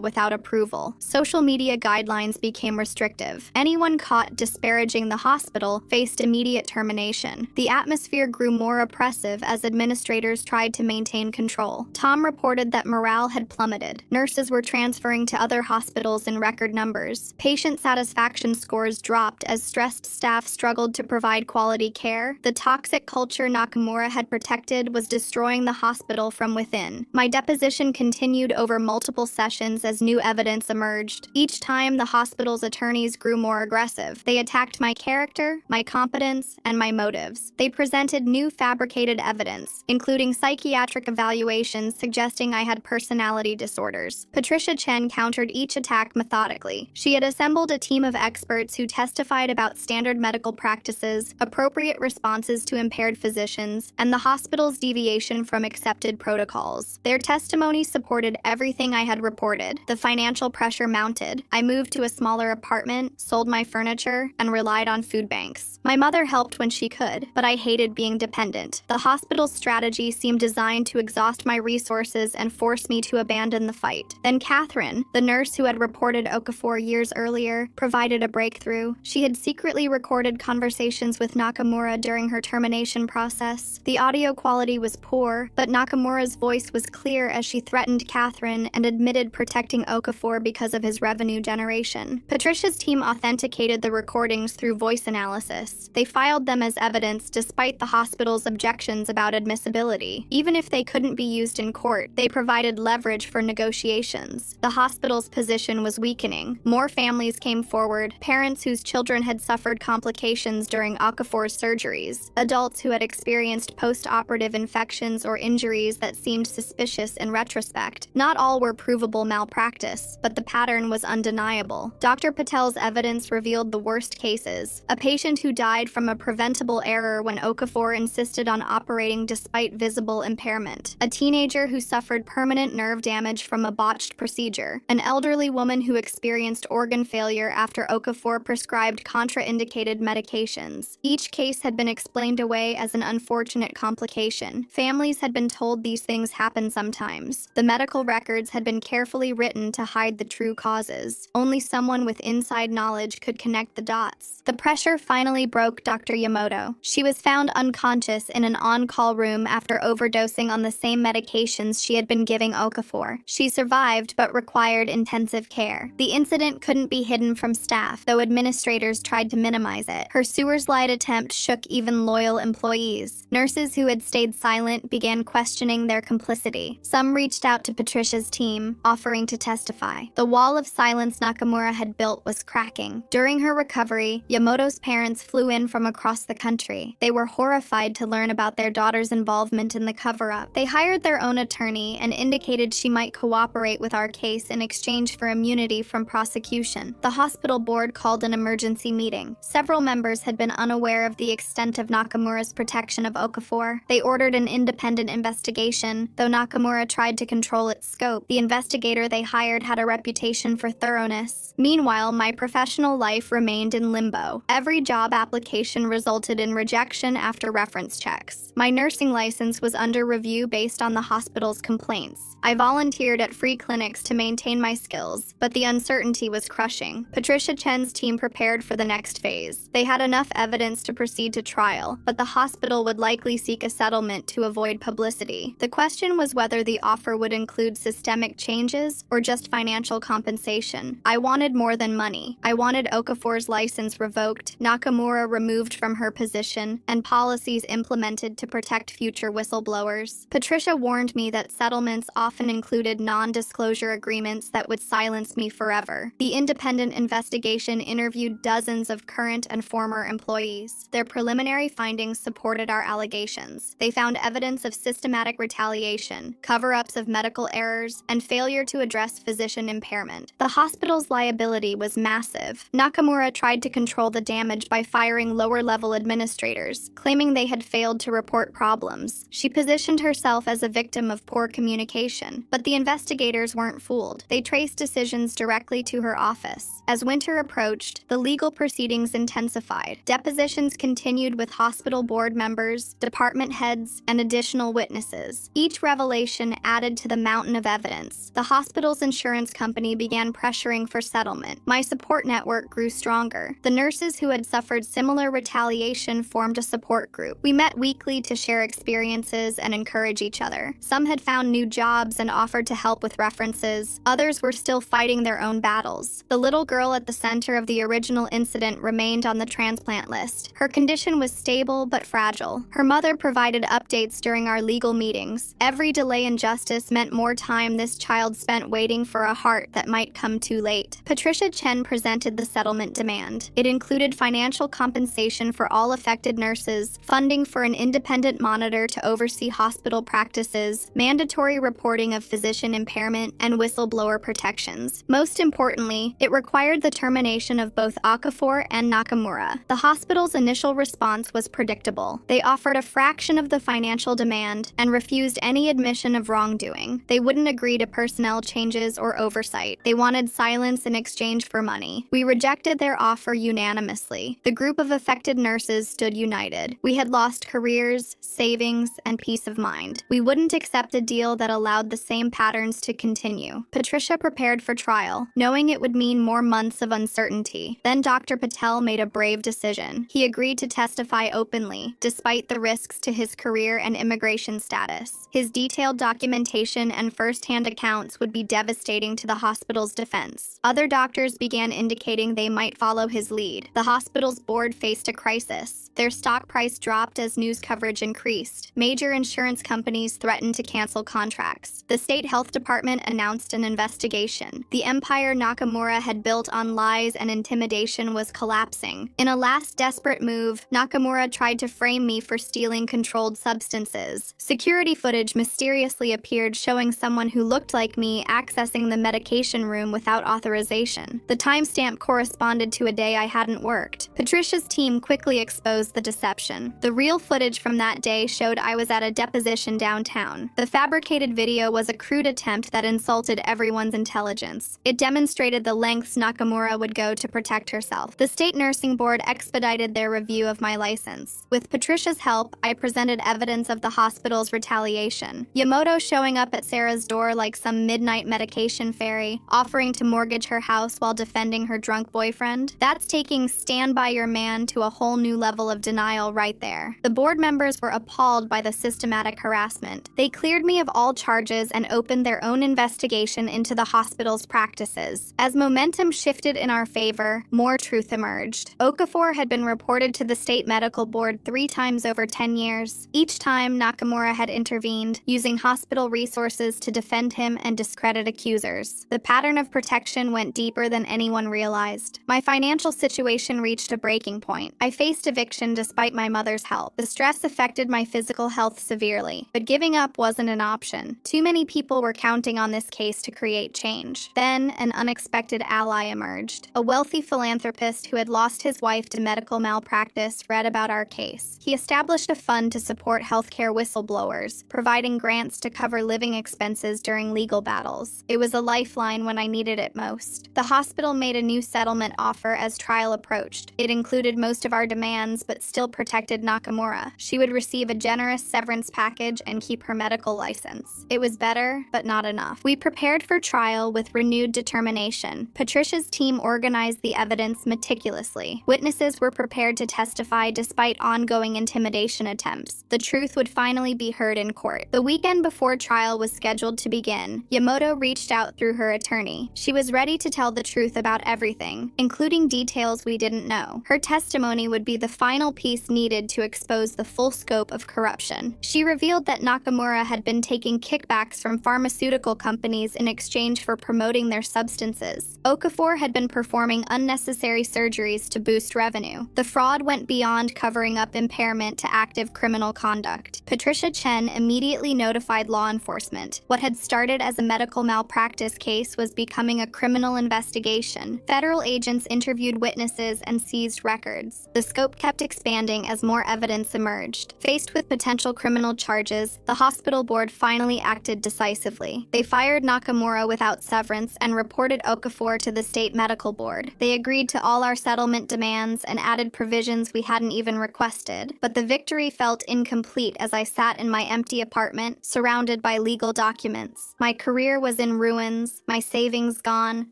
A: without approval. Social media guidelines became restrictive. Anyone caught disparaging the hospital faced immediate termination. The atmosphere grew more oppressive as administrators tried to maintain control. Tom reported that morale had plummeted. Nurses were transferring to other hospitals in record numbers. Patient satisfaction scores dropped as stressed staff struggled to provide quality care. The toxic culture Nakamura had protected was destroying the hospital from within. My deposition continued over multiple sessions as new evidence emerged. Each time, the hospital's attorneys grew more aggressive. They attacked my character, my competence, and my motives. They presented new fabricated evidence, including psychiatric evaluations suggesting I had personality disorders. Patricia Chen countered each attack methodically. She had assembled a team of experts who testified about standard medical practices, appropriate responses to impaired physicians, and the hospital's deviation from accepted protocols. Their testimony supported everything I had reported. The financial pressure mounted. I moved to a smaller apartment, sold my furniture, and relied on food banks. My mother helped when she could, but I hated being dependent. The hospital's strategy seemed designed to exhaust my resources and force me to abandon the fight. Then Catherine, the nurse who had reported Okafor years earlier, provided a breakthrough. She had secretly recorded conversations with Nakamura during her termination process. The audio quality was poor, but Nakamura's voice was clear as she threatened Catherine and admitted protecting Okafor because of his revenue generation. Patricia's team authenticated the recordings through voice analysis. They filed them as evidence despite the hospital's objections about admissibility. Even if they couldn't be used in court, they provided leverage for negotiations. The hospital's position was weakening. More families came forward, parents whose children had suffered complications during Okafor's surgeries, adults who had experienced post-operative infections or injuries that seemed suspicious in retrospect. Not all were provable malpractice, but the pattern was undeniable. Dr. Patel's evidence revealed the worst cases. A patient who died from a preventable error when Okafor insisted on operating despite visible impairment. A teenager who suffered permanent nerve damage from a botched procedure. An elderly woman who experienced organ failure after Okafor prescribed contraindicated medications. Each case had been explained away as an unfortunate complication. Families had been told these things happen sometimes. The medical records had been carefully written to hide the true causes. Only someone with inside knowledge could connect the dots. The pressure finally broke Dr. Yamoto. She was found unconscious in an on-call room after overdosing on the same medications she had been giving Okafor. She survived but required intensive care. The incident couldn't be hidden from staff, though administrators tried to minimize it. Her sewer slide attempt shook even loyal employees. Nurses who had stayed silent began questioning their complicity. Some reached out to Patricia's team, offering to testify. The wall of silence Nakamura had built was cracking. During her recovery, Yamoto's parents flew in from across the country. They were horrified to learn about their daughter's involvement in the cover-up. They hired their own attorney and indicated she might cooperate with our case in exchange for immunity from prosecution. The hospital board called an emergency meeting. Several members had been unaware of the extent of Nakamura's protection of Okafor. They ordered an independent investigation, though Nakamura tried to control its scope. The investigator they hired had a reputation for thoroughness. Meanwhile, my professional life remained in limbo. Every job application resulted in rejection after reference checks. My nursing license was under review based on the hospital's complaints. I volunteered at free clinics to maintain my skills, but the uncertainty was crushing. Patricia Chen's team prepared for the next phase. They had enough evidence to proceed to trial, but the hospital would likely seek a settlement to avoid publicity. The question was whether the offer would include systemic changes or just financial compensation. I wanted more than money. I wanted Okafor's license revoked, Nakamura removed from her position, and policies implemented to protect future whistleblowers. Patricia warned me that settlements often included non-disclosure agreements that would silence me forever. The independent investigation interviewed dozens of current and former employees. Their preliminary findings supported our allegations. They found evidence of systematic retaliation, cover-ups of medical errors, and failure to address physician impairment. The hospital's liability was massive. Nakamura tried to control the damage by firing lower-level administrators, claiming they had failed to report problems. She positioned herself as a victim of poor communication, but the investigators weren't fooled. They traced decisions directly to her office. As winter approached, the legal proceedings intensified. Depositions continued with hospital board members members, department heads, and additional witnesses. Each revelation added to the mountain of evidence. The hospital's insurance company began pressuring for settlement. My support network grew stronger. The nurses who had suffered similar retaliation formed a support group. We met weekly to share experiences and encourage each other. Some had found new jobs and offered to help with references. Others were still fighting their own battles. The little girl at the center of the original incident remained on the transplant list. Her condition was stable but fragile. Her mother provided updates during our legal meetings. Every delay in justice meant more time this child spent waiting for a heart that might come too late. Patricia Chen presented the settlement demand. It included financial compensation for all affected nurses, funding for an independent monitor to oversee hospital practices, mandatory reporting of physician impairment, and whistleblower protections. Most importantly, it required the termination of both Okafor and Nakamura. The hospital's initial response was predictable. They offered a fraction of the financial demand and refused any admission of wrongdoing. They wouldn't agree to personnel changes or oversight. They wanted silence in exchange for money. We rejected their offer unanimously. The group of affected nurses stood united. We had lost careers, savings, and peace of mind. We wouldn't accept a deal that allowed the same patterns to continue. Patricia prepared for trial, knowing it would mean more months of uncertainty. Then Dr. Patel made a brave decision. He agreed to testify openly, despite the risks to his career and immigration status. His detailed documentation and first-hand accounts would be devastating to the hospital's defense. Other doctors began indicating they might follow his lead. The hospital's board faced a crisis. Their stock price dropped as news coverage increased. Major insurance companies threatened to cancel contracts. The state health department announced an investigation. The empire Nakamura had built on lies and intimidation was collapsing. In a last desperate move, Nakamura tried to frame me for stealing controlled substances. Security footage mysteriously appeared showing someone who looked like me accessing the medication room without authorization. The timestamp corresponded to a day I hadn't worked. Patricia's team quickly exposed the deception. The real footage from that day showed I was at a deposition downtown. The fabricated video was a crude attempt that insulted everyone's intelligence. It demonstrated the lengths Nakamura would go to protect herself. The state nursing board expedited their review of my license. With Patricia's help, I presented evidence of the hospital's retaliation. Yamoto showing up at Sarah's door like some midnight medication fairy, offering to mortgage her house while defending her drunk boyfriend. That's taking stand by your man to a whole new level of denial right there. The board members were appalled by the systematic harassment. They cleared me of all charges and opened their own investigation into the hospital's practices. As momentum shifted in our favor, more truth emerged. Okafor had been reported to the state medical board 3 times over 10 years. Each time, Nakamura had intervened, using hospital resources to defend him and discredit accusers. The pattern of protection went deeper than anyone realized. My financial situation reached a breaking point. I faced eviction despite my mother's help. The stress affected my physical health severely, but giving up wasn't an option. Too many people were counting on this case to create change. Then, an unexpected ally emerged. A wealthy philanthropist who had lost his wife to medical malpractice read about our case. He established a fund to support healthcare whistleblowers, providing grants to cover living expenses during legal battles. It was a lifeline when I needed it most. The hospital made a new settlement offer as trial approached. It included most of our demands, but still protected Nakamura. She would receive a generous severance package and keep her medical license. It was better, but not enough. We prepared for trial with renewed determination. Patricia's team organized the evidence meticulously. Witnesses were prepared to testify despite ongoing intimidation attempts. The truth would finally be heard in court. The weekend before trial was scheduled to begin, Yamoto reached out through her attorney. She was ready to tell the truth about everything, including details we didn't know. Her testimony would be the final piece needed to expose the full scope of corruption. She revealed that Nakamura had been taking kickbacks from pharmaceutical companies in exchange for promoting their substances. Okafor had been performing unnecessary surgeries to boost revenue. The fraud went beyond covering up impairment to active criminal conduct. Patricia Chen immediately notified law enforcement. What had started as a medical malpractice case was becoming a criminal investigation. Federal agents interviewed witnesses and seized records. The scope kept expanding as more evidence emerged. Faced with potential criminal charges, the hospital board finally acted decisively. They fired Nakamura without severance and reported Okafor to the state medical board. They agreed to all our settlement demands and added provisions we hadn't even requested. But but the victory felt incomplete as I sat in my empty apartment, surrounded by legal documents. My career was in ruins, my savings gone,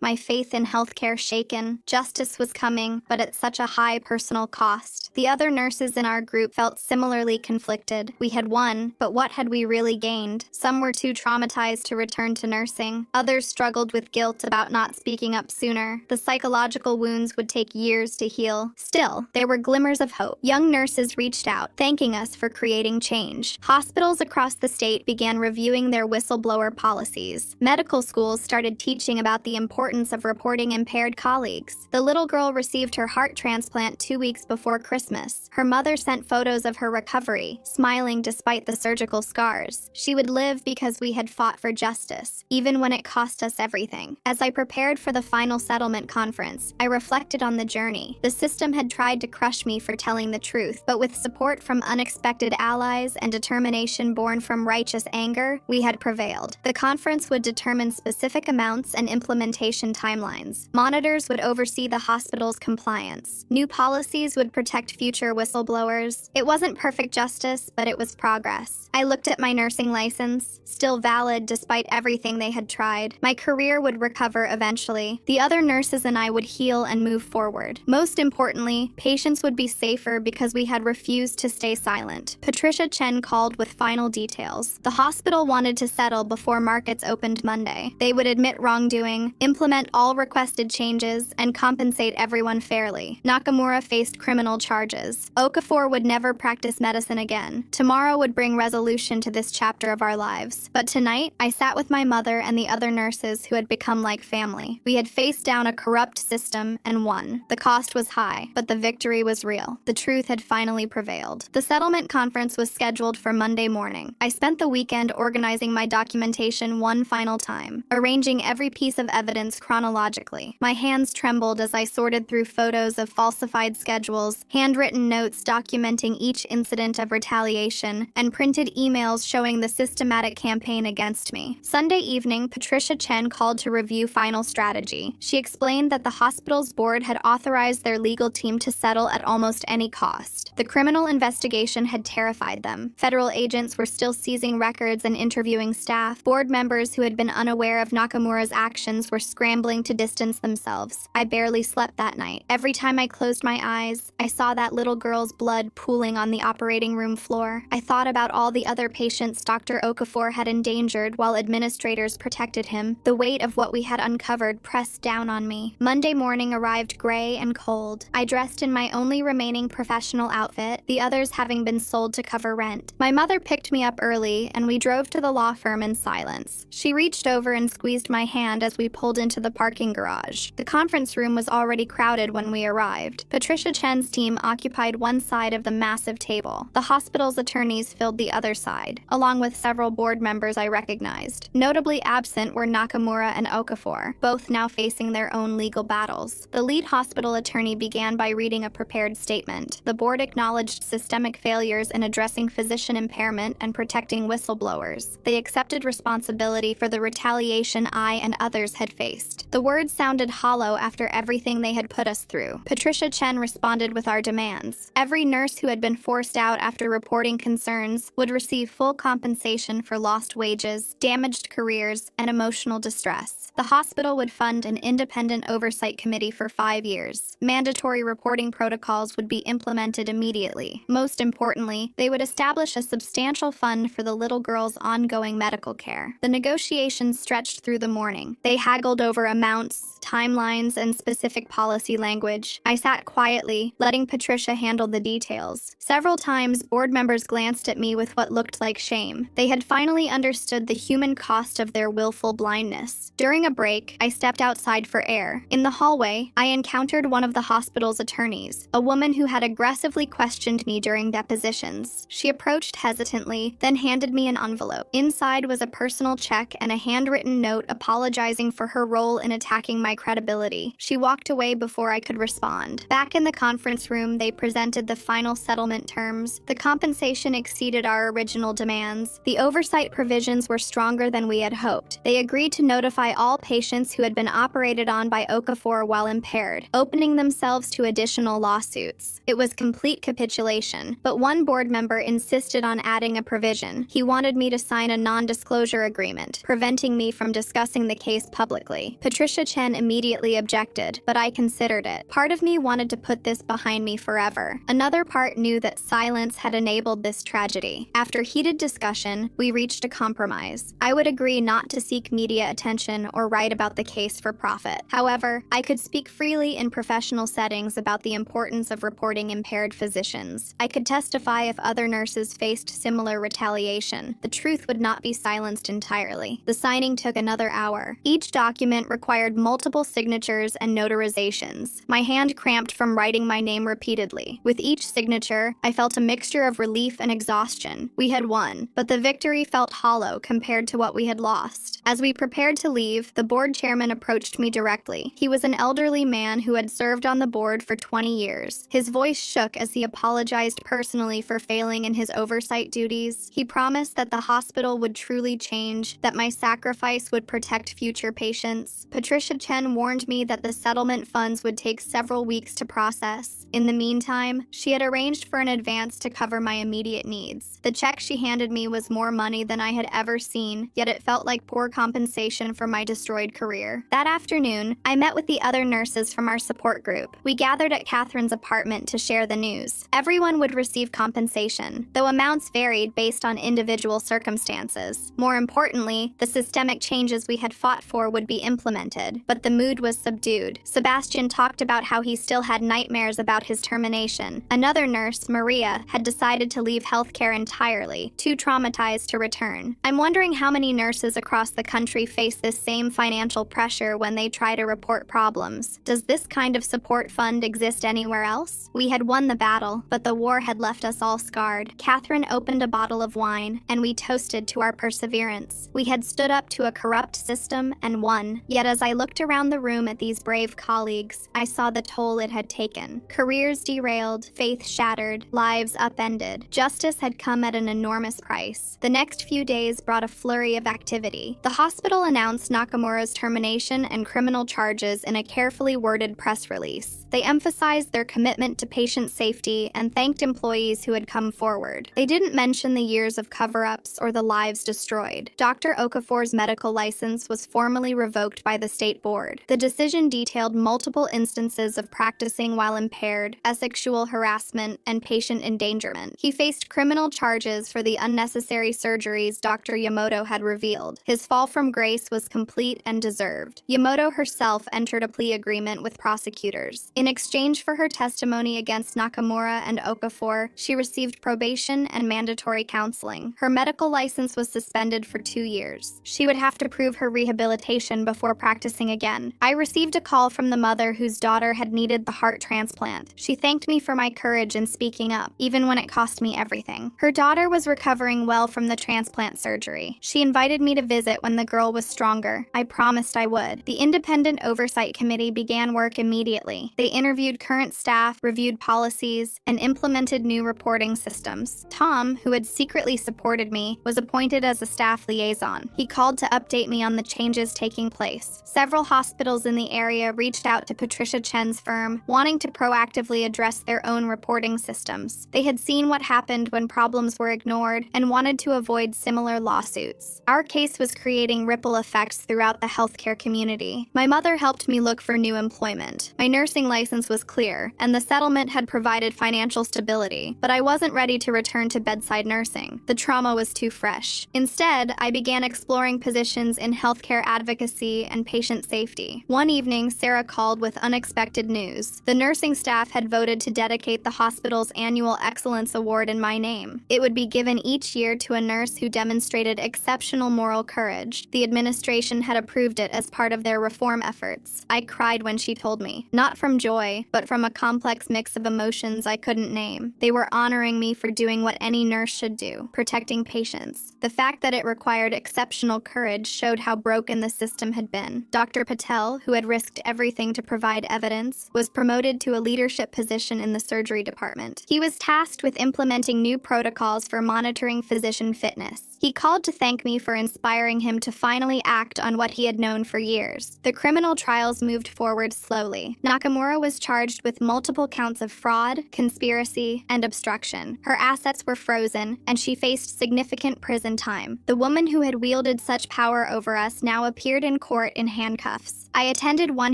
A: my faith in healthcare shaken. Justice was coming, but at such a high personal cost. The other nurses in our group felt similarly conflicted. We had won, but what had we really gained? Some were too traumatized to return to nursing. Others struggled with guilt about not speaking up sooner. The psychological wounds would take years to heal. Still, there were glimmers of hope. Young nurses reached out, thanking us for creating change. Hospitals across the state began reviewing their whistleblower policies. Medical schools started teaching about the importance of reporting impaired colleagues. The little girl received her heart transplant 2 weeks before Christmas. Her mother sent photos of her recovery, smiling despite the surgical scars. She would live because we had fought for justice, even when it cost us everything. As I prepared for the final settlement conference, I reflected on the journey. The system had tried to crush me for telling the truth, but with support from unexpected allies and determination born from righteous anger, we had prevailed. The conference would determine specific amounts and implementation timelines. Monitors would oversee the hospital's compliance. New policies would protect future whistleblowers. It wasn't perfect justice, but it was progress. I looked at my nursing license, still valid despite everything they had tried. My career would recover eventually. The other nurses and I would heal and move forward. Most importantly, patients would be safer because we had refused to stay silent. Patricia Chen called with final details. The hospital wanted to settle before markets opened Monday. They would admit wrongdoing, implement all requested changes, and compensate everyone fairly. Nakamura faced criminal charges. Okafor would never practice medicine again. Tomorrow would bring resolution to this chapter of our lives. But tonight, I sat with my mother and the other nurses who had become like family. We had faced down a corrupt system and won. The cost was high, but the victory was real. The truth had finally prevailed. The settlement conference was scheduled for Monday morning. I spent the weekend organizing my documentation one final time, arranging every piece of evidence chronologically. My hands trembled as I sorted through photos of falsified schedules, handwritten notes documenting each incident of retaliation, and printed emails showing the systematic campaign against me. Sunday evening, Patricia Chen called to review final strategy. She explained that the hospital's board had authorized their legal team to settle at almost any cost. The criminal investigation had terrified them. Federal agents were still seizing records and interviewing staff. Board members who had been unaware of Nakamura's actions were scrambling to distance themselves. I barely slept that night. Every time I closed my eyes, I saw that little girl's blood pooling on the operating room floor. I thought about all the other patients Dr. Okafor had endangered while administrators protected him. The weight of what we had uncovered pressed down on me. Monday morning arrived gray and cold. I dressed in my only remaining professional outfit, the others having been sold to cover rent. My mother picked me up early, and we drove to the law firm in silence. She reached over and squeezed my hand as we pulled into the parking garage. The conference room was already crowded when we arrived. Patricia Chen's team occupied one side of the massive table. The hospital's attorneys filled the other side, along with several board members I recognized. Notably absent were Nakamura and Okafor, both now facing their own legal battles. The lead hospital attorney began by reading a prepared statement. The board acknowledged systemic failures in addressing physician impairment and protecting whistleblowers. They accepted responsibility for the retaliation I and others had faced. The words sounded hollow after everything they had put us through. Patricia Chen responded with our demands. Every nurse who had been forced out after reporting concerns would receive full compensation for lost wages, damaged careers, and emotional distress. The hospital would fund an independent oversight committee for 5 years. Mandatory reporting protocols would be implemented immediately. Most importantly, they would establish a substantial fund for the little girl's ongoing medical care. The negotiations stretched through the morning. They haggled over amounts, timelines, and specific policy language. I sat quietly, letting Patricia handle the details. Several times, board members glanced at me with what looked like shame. They had finally understood the human cost of their willful blindness. During a break, I stepped outside for air. In the hallway, I encountered one of the hospital's attorneys, a woman who had aggressively questioned me during depositions. She approached hesitantly, then handed me an envelope. Inside was a personal check and a handwritten note apologizing for her role in attacking my credibility. She walked away before I could respond. Back in the conference room, they presented the final settlement terms. The compensation exceeded our original demands. The oversight provisions were stronger than we had hoped. They agreed to notify all patients who had been operated on by Okafor while impaired, opening themselves to additional lawsuits. It was complete capitulation speculation, but one board member insisted on adding a provision. He wanted me to sign a non-disclosure agreement, preventing me from discussing the case publicly. Patricia Chen immediately objected, but I considered it. Part of me wanted to put this behind me forever. Another part knew that silence had enabled this tragedy. After heated discussion, we reached a compromise. I would agree not to seek media attention or write about the case for profit. However, I could speak freely in professional settings about the importance of reporting impaired physicians. I could testify if other nurses faced similar retaliation. The truth would not be silenced entirely. The signing took another hour. Each document required multiple signatures and notarizations. My hand cramped from writing my name repeatedly. With each signature, I felt a mixture of relief and exhaustion. We had won, but the victory felt hollow compared to what we had lost. As we prepared to leave, the board chairman approached me directly. He was an elderly man who had served on the board for 20 years. His voice shook as he apologized personally for failing in his oversight duties. He promised that the hospital would truly change, that my sacrifice would protect future patients. Patricia Chen warned me that the settlement funds would take several weeks to process. In the meantime, she had arranged for an advance to cover my immediate needs. The check she handed me was more money than I had ever seen, yet it felt like poor compensation for my destroyed career. That afternoon, I met with the other nurses from our support group. We gathered at Catherine's apartment to share the news. Everyone would receive compensation, though amounts varied based on individual circumstances. More importantly, the systemic changes we had fought for would be implemented, but the mood was subdued. Sebastian talked about how he still had nightmares about his termination. Another nurse, Maria, had decided to leave healthcare entirely, too traumatized to return. I'm wondering how many nurses across the country face this same financial pressure when they try to report problems. Does this kind of support fund exist anywhere else? We had won the battle, but the war had left us all scarred. Catherine opened a bottle of wine, and we toasted to our perseverance. We had stood up to a corrupt system and won. Yet as I looked around the room at these brave colleagues, I saw the toll it had taken. Careers derailed, faith shattered, lives upended. Justice had come at an enormous price. The next few days brought a flurry of activity. The hospital announced Nakamura's termination and criminal charges in a carefully worded press release. They emphasized their commitment to patient safety and thanked employees who had come forward. They didn't mention the years of cover-ups or the lives destroyed. Dr. Okafor's medical license was formally revoked by the state board. The decision detailed multiple instances of practicing while impaired, sexual harassment, and patient endangerment. He faced criminal charges for the unnecessary surgeries Dr. Yamoto had revealed. His fall from grace was complete and deserved. Yamoto herself entered a plea agreement with prosecutors. In exchange for her testimony against Nakamura and Okafor, she received probation and mandatory counseling. Her medical license was suspended for 2 years. She would have to prove her rehabilitation before practicing again. I received a call from the mother whose daughter had needed the heart transplant. She thanked me for my courage in speaking up, even when it cost me everything. Her daughter was recovering well from the transplant surgery. She invited me to visit when the girl was stronger. I promised I would. The independent oversight committee began work immediately. They interviewed current staff, reviewed policies, and implemented new reporting systems. Tom, who had secretly supported me, was appointed as a staff liaison. He called to update me on the changes taking place. Several hospitals in the area reached out to Patricia Chen's firm, wanting to proactively address their own reporting systems. They had seen what happened when problems were ignored and wanted to avoid similar lawsuits. Our case was creating ripple effects throughout the healthcare community. My mother helped me look for new employment. My nursing license was clear, and the settlement had provided financial stability, but I wasn't ready to return to bedside nursing. The trauma was too fresh. Instead, I began exploring positions in healthcare advocacy and patient safety. One evening, Sarah called with unexpected news. The nursing staff had voted to dedicate the hospital's annual Excellence Award in my name. It would be given each year to a nurse who demonstrated exceptional moral courage. The administration had approved it as part of their reform efforts. I cried when she told me, not from joy, but from a complex mix of emotions I couldn't name. They were honoring me for doing what any nurse should do, protecting patients. The fact that it required exceptional courage showed how broken the system had been. Dr. Patel, who had risked everything to provide evidence, was promoted to a leadership position in the surgery department. He was tasked with implementing new protocols for monitoring physician fitness. He called to thank me for inspiring him to finally act on what he had known for years. The criminal trials moved forward slowly. Nakamura was charged with multiple counts of fraud, conspiracy, and obstruction. Her assets were frozen, and she faced significant prison time. The woman who had wielded such power over us now appeared in court in handcuffs. I attended one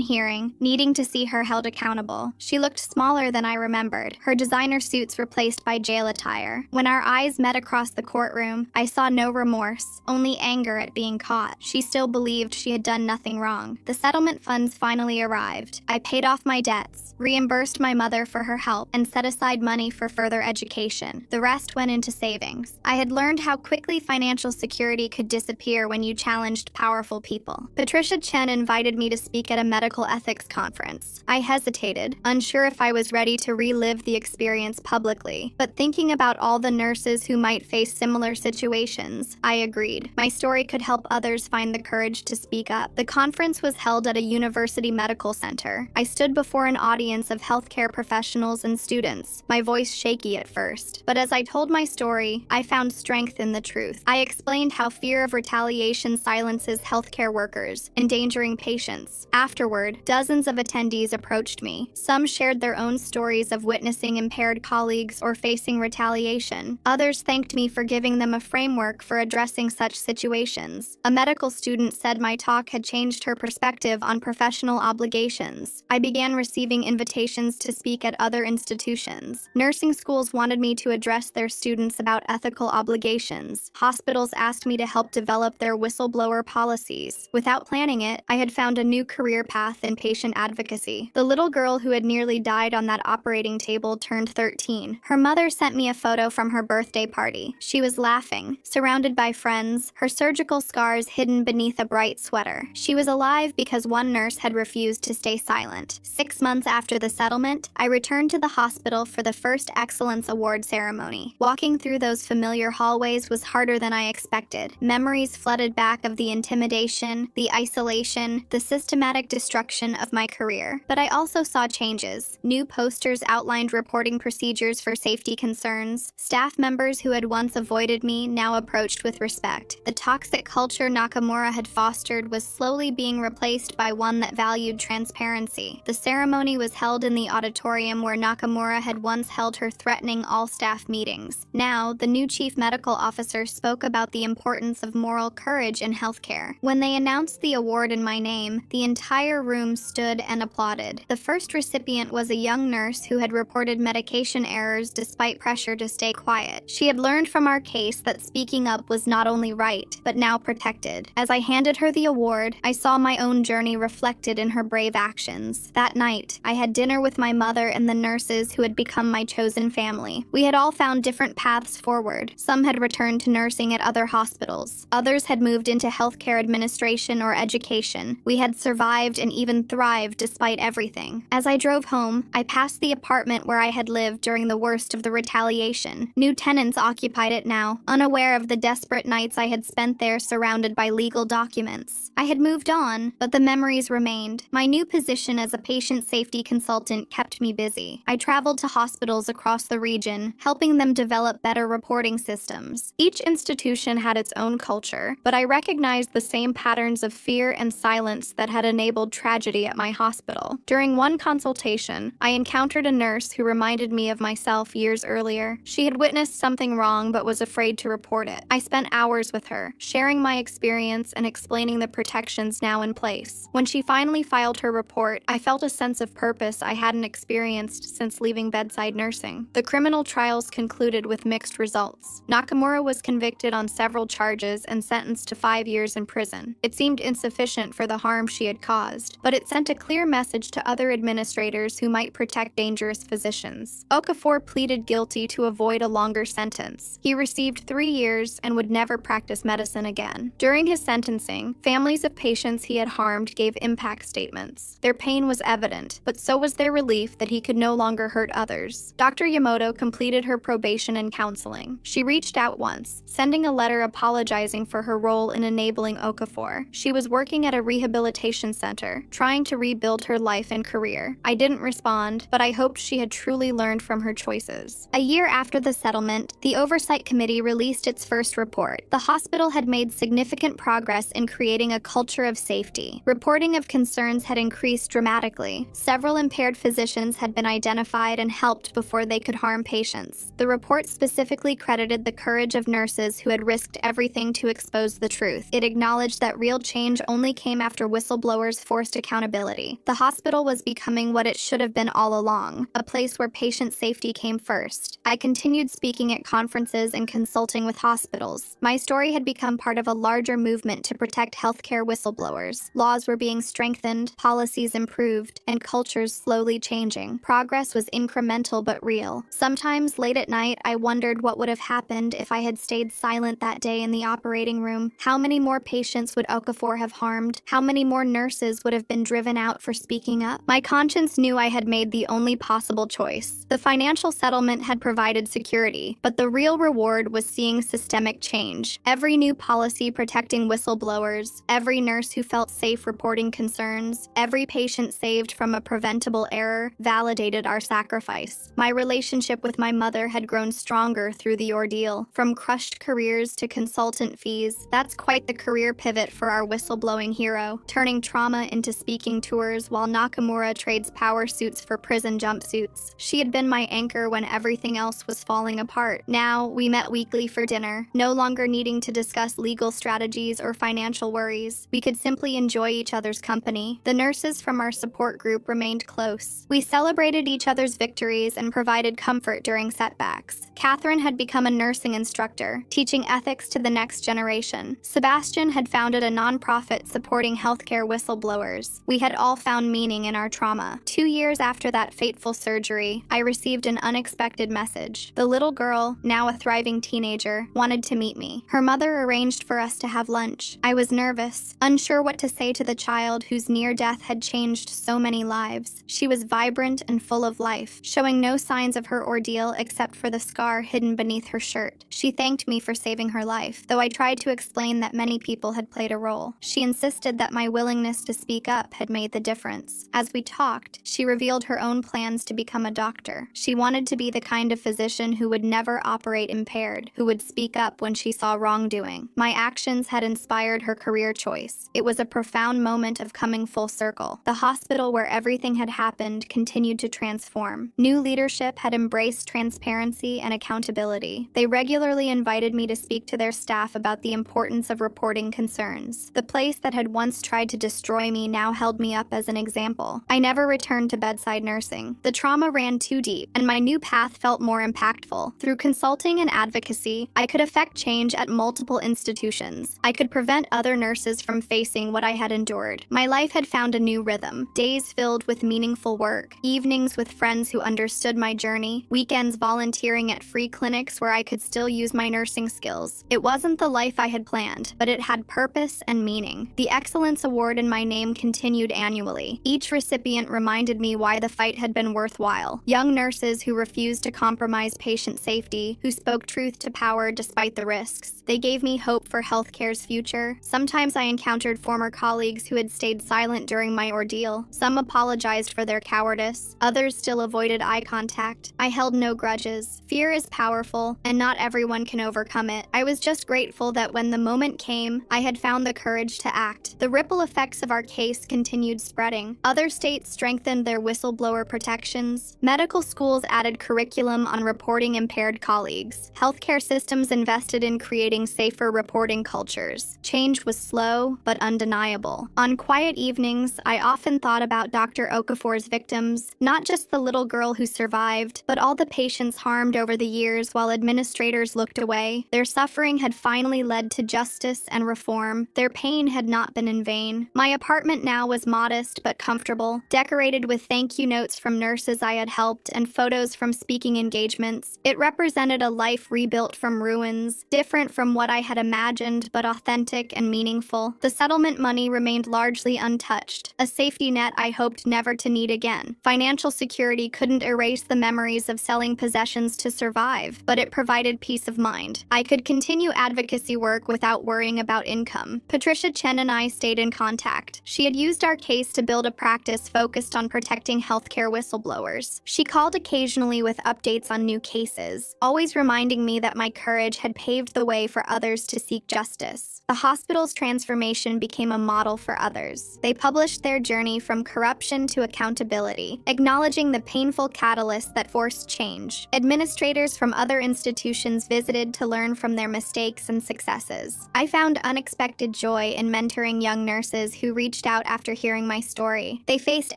A: hearing, needing to see her held accountable. She looked smaller than I remembered, her designer suits replaced by jail attire. When our eyes met across the courtroom, I saw no remorse, only anger at being caught. She still believed she had done nothing wrong. The settlement funds finally arrived. I paid off my debts, reimbursed my mother for her help, and set aside money for further education. The rest went into savings. I had learned how quickly financial security could disappear when you challenged powerful people. Patricia Chen invited me to speak at a medical ethics conference. I hesitated, unsure if I was ready to relive the experience publicly, but thinking about all the nurses who might face similar situations, I agreed. My story could help others find the courage to speak up. The conference was held at a university medical center. I stood before an audience of healthcare professionals and students, my voice shaky at first. But as I told my story, I found strength in the truth. I explained how fear of retaliation silences healthcare workers, endangering patients. Afterward, dozens of attendees approached me. Some shared their own stories of witnessing impaired colleagues or facing retaliation. Others thanked me for giving them a framework for addressing such situations. A medical student said my talk had changed her perspective on professional obligations. I began receiving invitations to speak at other institutions. Nursing schools wanted me to address their students about ethical obligations. Hospitals asked me to help develop their whistleblower policies. Without planning it, I had found a new career path in patient advocacy. The little girl who had nearly died on that operating table turned 13. Her mother sent me a photo from her birthday party. She was laughing, surrounded by friends, her surgical scars hidden beneath a bright sweater. She was alive because one nurse had refused to stay silent. 6 months after the settlement, I returned to the hospital for the first Excellence Award ceremony. Walking through those familiar hallways was harder than I expected. Memories flooded back of the intimidation, the isolation, the systematic destruction of my career. But I also saw changes. New posters outlined reporting procedures for safety concerns. Staff members who had once avoided me now approached with respect. The toxic culture Nakamura had fostered was slowly being replaced by one that valued transparency. The ceremony was held in the auditorium where Nakamura had once held her threatening all-staff meetings. Now, the new chief medical officer spoke about the importance of moral courage in healthcare. When they announced the award in my name, the entire room stood and applauded. The first recipient was a young nurse who had reported medication errors despite pressure to stay quiet. She had learned from our case that speaking up was not only right, but now protected. As I handed her the award, I saw my own journey reflected in her brave actions. That night, I had dinner with my mother and the nurses who had become my chosen family. We had all found different paths forward. Some had returned to nursing at other hospitals. Others had moved into healthcare administration or education. We had survived and even thrived despite everything. As I drove home, I passed the apartment where I had lived during the worst of the retaliation. New tenants occupied it now, unaware of the desperate nights I had spent there surrounded by legal documents. I had moved on, but the memories remained. My new position as a patient safety consultant kept me busy. I traveled to hospitals across the region, helping them develop better reporting systems. Each institution had its own culture, but I recognized the same patterns of fear and silence that had enabled tragedy at my hospital. During one consultation, I encountered a nurse who reminded me of myself years earlier. She had witnessed something wrong but was afraid to report it. I spent hours with her, sharing my experience and explaining the protections now in place. When she finally filed her report, I felt a sense of purpose I hadn't experienced since leaving bedside nursing. The criminal trials concluded with mixed results. Nakamura was convicted on several charges and sentenced to 5 years in prison. It seemed insufficient for the harm she had caused, but it sent a clear message to other administrators who might protect dangerous physicians. Okafor pleaded guilty to avoid a longer sentence. He received 3 years and would never practice medicine again. During his sentencing, families of patients he had harmed gave impact statements. Their pain was evident, but so was their relief that he could no longer hurt others. Dr. Yamoto completed her probation and counseling. She reached out once, sending a letter apologizing for her role in enabling Okafor. She was working at a rehabilitation rehabilitation center, trying to rebuild her life and career. I didn't respond, but I hoped she had truly learned from her choices. A year after the settlement, the Oversight Committee released its first report. The hospital had made significant progress in creating a culture of safety. Reporting of concerns had increased dramatically. Several impaired physicians had been identified and helped before they could harm patients. The report specifically credited the courage of nurses who had risked everything to expose the truth. It acknowledged that real change only came after whistleblowers forced accountability. The hospital was becoming what it should have been all along, a place where patient safety came first. I continued speaking at conferences and consulting with hospitals. My story had become part of a larger movement to protect healthcare whistleblowers. Laws were being strengthened, policies improved, and cultures slowly changing. Progress was incremental but real. Sometimes late at night, I wondered what would have happened if I had stayed silent that day in the operating room. How many more patients would Okafor have harmed? How many more nurses would have been driven out for speaking up? My conscience knew I had made the only possible choice. The financial settlement had provided security, but the real reward was seeing systemic change. Every new policy protecting whistleblowers, every nurse who felt safe reporting concerns, every patient saved from a preventable error validated our sacrifice. My relationship with my mother had grown stronger through the ordeal. From crushed careers to consultant fees, that's quite the career pivot for our whistleblowing hero, turning trauma into speaking tours while Nakamura trades power suits for prison jumpsuits. She had been my anchor when everything else was falling apart. Now, we met weekly for dinner, no longer needing to discuss legal strategies or financial worries. We could simply enjoy each other's company. The nurses from our support group remained close. We celebrated each other's victories and provided comfort during setbacks. Catherine had become a nursing instructor, teaching ethics to the next generation. Sebastian had founded a nonprofit supporting healthcare whistleblowers. We had all found meaning in our trauma. 2 years after that fateful surgery, I received an unexpected message. The little girl, now a thriving teenager, wanted to meet me. Her mother arranged for us to have lunch. I was nervous, unsure what to say to the child whose near death had changed so many lives. She was vibrant and full of life, showing no signs of her ordeal except for the scar hidden beneath her shirt. She thanked me for saving her life, though I tried to explain that many people had played a role. She insisted that my willingness to speak up had made the difference. As we talked, she revealed her own plans to become a doctor. She wanted to be the kind of physician who would never operate impaired, who would speak up when she saw wrongdoing. My actions had inspired her career choice. It was a profound moment of coming full circle. The hospital where everything had happened continued to transform. New leadership had embraced transparency and accountability. They regularly invited me to speak to their staff about the importance of reporting concerns. The place that had once tried to destroy me now held me up as an example. I never returned to bedside nursing. The trauma ran too deep, and my new path felt more impactful. Through consulting and advocacy, I could affect change at multiple institutions. I could prevent other nurses from facing what I had endured. My life had found a new rhythm. Days filled with meaningful work, evenings with friends who understood my journey, weekends volunteering at free clinics where I could still use my nursing skills. It wasn't the life I had planned, but it had purpose and meaning. The Excellence Award in my name continued annually. Each recipient reminded me why the fight had been worthwhile. Young nurses who refused to compromise patient safety, who spoke truth to power despite the risks. They gave me hope for healthcare's future. Sometimes I encountered former colleagues who had stayed silent during my ordeal. Some apologized for their cowardice. Others still avoided eye contact. I held no grudges. Fear is powerful, and not everyone can overcome it. I was just grateful that when the moment came, I had found the courage to act. The ripple effects of our case continued spreading. Other states strengthened their whistleblower protections. Medical schools added curriculum on reporting impaired colleagues. Healthcare systems invested in creating safer reporting cultures. Change was slow, but undeniable. On quiet evenings, I often thought about Dr. Okafor's victims, not just the little girl who survived, but all the patients harmed over the years while administrators looked away. Their suffering had finally led to justice and reform. Their pain had not been in vain. My apartment now was modest but comfortable, decorated with thank you notes from nurses I had helped and photos from speaking engagements. It represented a life rebuilt from ruins, different from what I had imagined, but authentic and meaningful. The settlement money remained largely untouched, a safety net I hoped never to need again. Financial security couldn't erase the memories of selling possessions to survive, but it provided peace of mind. I could continue advocacy work without worrying about income. Patricia Chen and I stayed in contact contact. She had used our case to build a practice focused on protecting healthcare whistleblowers. She called occasionally with updates on new cases, always reminding me that my courage had paved the way for others to seek justice. The hospital's transformation became a model for others. They published their journey from corruption to accountability, acknowledging the painful catalyst that forced change. Administrators from other institutions visited to learn from their mistakes and successes. I found unexpected joy in mentoring young nurses who reached out after hearing my story. They faced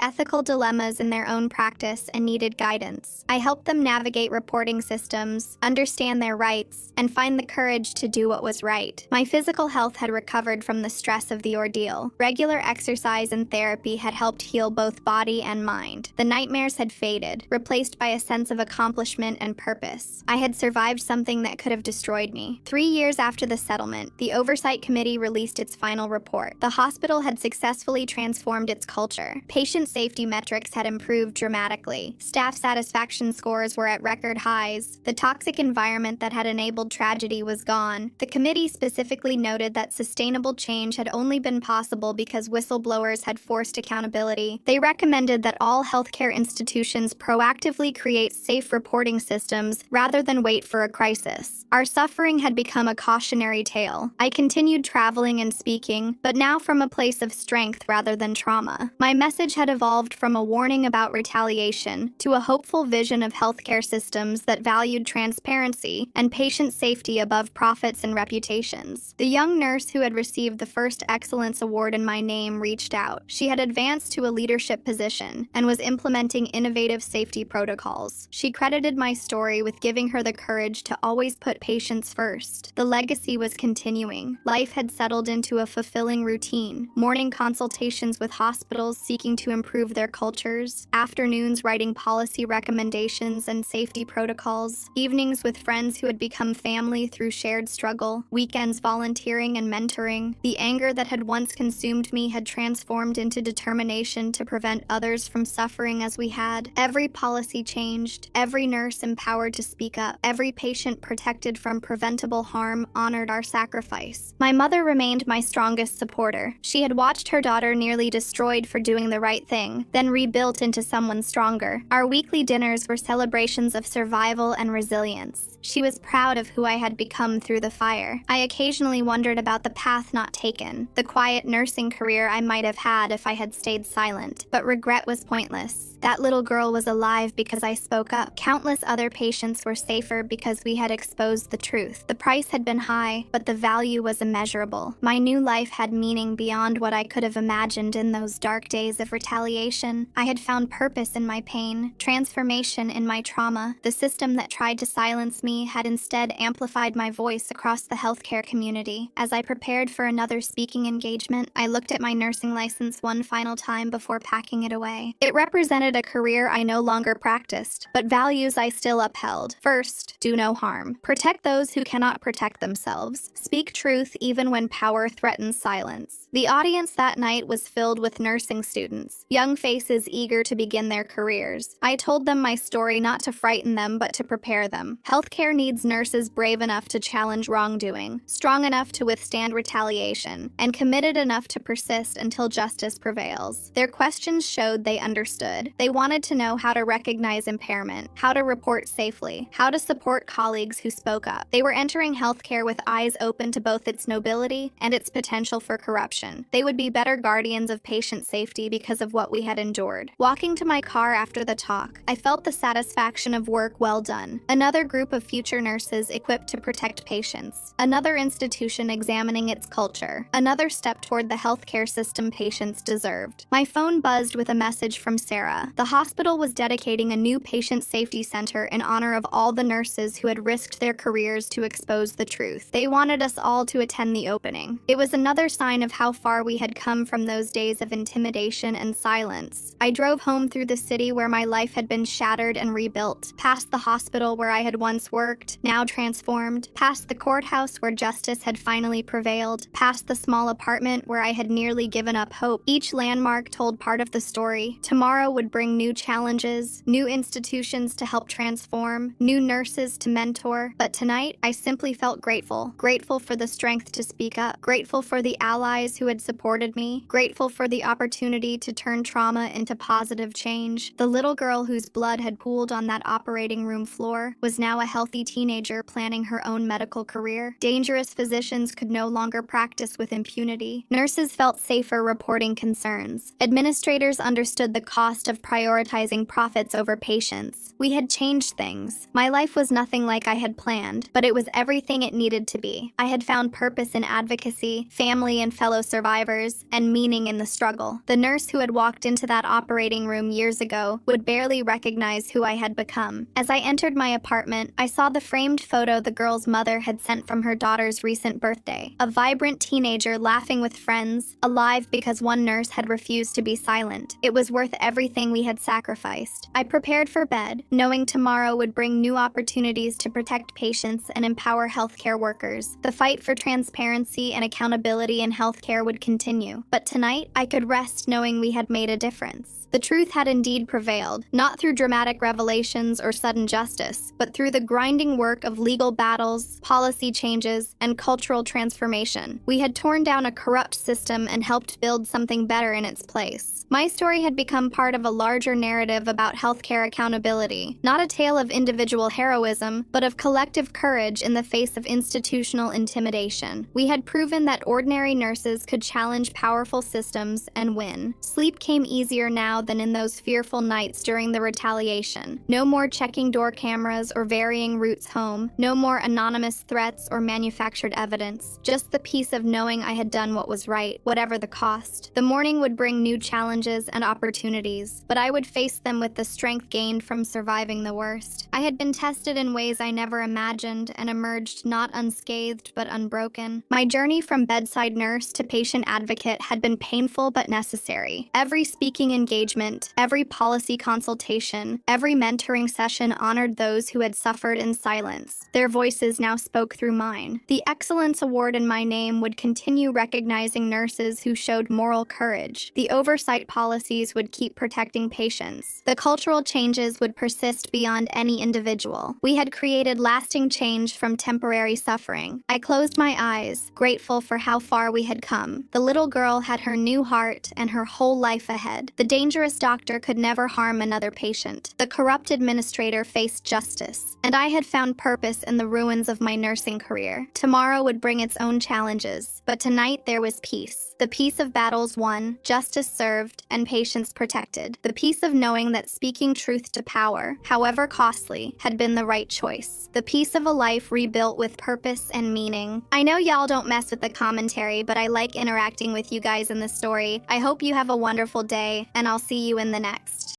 A: ethical dilemmas in their own practice and needed guidance. I helped them navigate reporting systems, understand their rights, and find the courage to do what was right. My physical health had recovered from the stress of the ordeal. Regular exercise and therapy had helped heal both body and mind. The nightmares had faded, replaced by a sense of accomplishment and purpose. I had survived something that could have destroyed me. 3 years after the settlement, the Oversight Committee released its final report. The hospital had successfully transformed its culture. Patient safety metrics had improved dramatically. Staff satisfaction scores were at record highs. The toxic environment that had enabled tragedy was gone. The committee specifically noted that sustainable change had only been possible because whistleblowers had forced accountability. They recommended that all healthcare institutions proactively create safe reporting systems rather than wait for a crisis. Our suffering had become a cautionary tale. I continued traveling and speaking, but now from a place of strength rather than trauma. My message had evolved from a warning about retaliation to a hopeful vision of healthcare systems that valued transparency and patient safety above profits and reputations. The young nurse who had received the first Excellence Award in my name reached out. She had advanced to a leadership position and was implementing innovative safety protocols. She credited my story with giving her the courage to always put patients first. The legacy was continuing. Life had settled into a fulfilling routine. Morning consultations with hospitals seeking to improve their cultures, afternoons writing policy recommendations and safety protocols, evenings with friends who had become family through shared struggle, weekends volunteering and mentoring. The anger that had once consumed me had transformed into determination to prevent others from suffering as we had. Every policy changed, every nurse empowered to speak up, every patient protected from preventable harm honored our sacrifice. My mother remained my strongest supporter. She had watched her daughter nearly destroyed for doing the right thing, then rebuilt into someone stronger. Our weekly dinners were celebrations of survival and resilience. She was proud of who I had become through the fire. I occasionally wondered about the path not taken, the quiet nursing career I might have had if I had stayed silent. But regret was pointless. That little girl was alive because I spoke up. Countless other patients were safer because we had exposed the truth. The price had been high, but the value was immeasurable. My new life had meaning beyond what I could have imagined in those dark days of retaliation. I had found purpose in my pain, transformation in my trauma. The system that tried to silence me had instead amplified my voice across the healthcare community. As I prepared for another speaking engagement, I looked at my nursing license one final time before packing it away. It represented a career I no longer practiced, but values I still upheld. First, do no harm. Protect those who cannot protect themselves. Speak truth even when power threatens silence. The audience that night was filled with nursing students, young faces eager to begin their careers. I told them my story not to frighten them, but to prepare them. Healthcare needs nurses brave enough to challenge wrongdoing, strong enough to withstand retaliation, and committed enough to persist until justice prevails. Their questions showed they understood. They wanted to know how to recognize impairment, how to report safely, how to support colleagues who spoke up. They were entering healthcare with eyes open to both its nobility and its potential for corruption. They would be better guardians of patient safety because of what we had endured. Walking to my car after the talk, I felt the satisfaction of work well done. Another group of future nurses equipped to protect patients. Another institution examining its culture. Another step toward the healthcare system patients deserved. My phone buzzed with a message from Sarah. The hospital was dedicating a new patient safety center in honor of all the nurses who had risked their careers to expose the truth. They wanted us all to attend the opening. It was another sign of how far we had come from those days of intimidation and silence. I drove home through the city where my life had been shattered and rebuilt, past the hospital where I had once worked, now transformed, past the courthouse where justice had finally prevailed, past the small apartment where I had nearly given up hope. Each landmark told part of the story. Tomorrow would bring new challenges, new institutions to help transform, new nurses to mentor. But tonight, I simply felt grateful. Grateful for the strength to speak up. Grateful for the allies who had supported me, grateful for the opportunity to turn trauma into positive change. The little girl whose blood had pooled on that operating room floor was now a healthy teenager planning her own medical career. Dangerous physicians could no longer practice with impunity. Nurses felt safer reporting concerns. Administrators understood the cost of prioritizing profits over patients. We had changed things. My life was nothing like I had planned, but it was everything it needed to be. I had found purpose in advocacy, family and fellow survivors, and meaning in the struggle. The nurse who had walked into that operating room years ago would barely recognize who I had become. As I entered my apartment, I saw the framed photo the girl's mother had sent from her daughter's recent birthday. A vibrant teenager laughing with friends, alive because one nurse had refused to be silent. It was worth everything we had sacrificed. I prepared for bed, knowing tomorrow would bring new opportunities to protect patients and empower healthcare workers. The fight for transparency and accountability in healthcare would continue. But tonight, I could rest knowing we had made a difference. The truth had indeed prevailed, not through dramatic revelations or sudden justice, but through the grinding work of legal battles, policy changes, and cultural transformation. We had torn down a corrupt system and helped build something better in its place. My story had become part of a larger narrative about healthcare accountability, not a tale of individual heroism, but of collective courage in the face of institutional intimidation. We had proven that ordinary nurses could challenge powerful systems and win. Sleep came easier now than in those fearful nights during the retaliation. No more checking door cameras or varying routes home. No more anonymous threats or manufactured evidence. Just the peace of knowing I had done what was right, whatever the cost. The morning would bring new challenges and opportunities, but I would face them with the strength gained from surviving the worst. I had been tested in ways I never imagined and emerged not unscathed but unbroken. My journey from bedside nurse to patient advocate had been painful but necessary. Every speaking engagement, every policy consultation, every mentoring session honored those who had suffered in silence. Their voices now spoke through mine. The Excellence Award in my name would continue recognizing nurses who showed moral courage. The oversight policies would keep protecting patients. The cultural changes would persist beyond any individual. We had created lasting change from temporary suffering. I closed my eyes, grateful for how far we had come. The little girl had her new heart and her whole life ahead. The dangerous doctor could never harm another patient. The corrupt administrator faced justice. And I had found purpose in the ruins of my nursing career. Tomorrow would bring its own challenges, but tonight there was peace. The peace of battles won, justice served, and patients protected. The peace of knowing that speaking truth to power, however costly, had been the right choice. The peace of a life rebuilt with purpose and meaning. I know y'all don't mess with the commentary, but I like interacting with you guys in the story. I hope you have a wonderful day, and I'll see you in the next.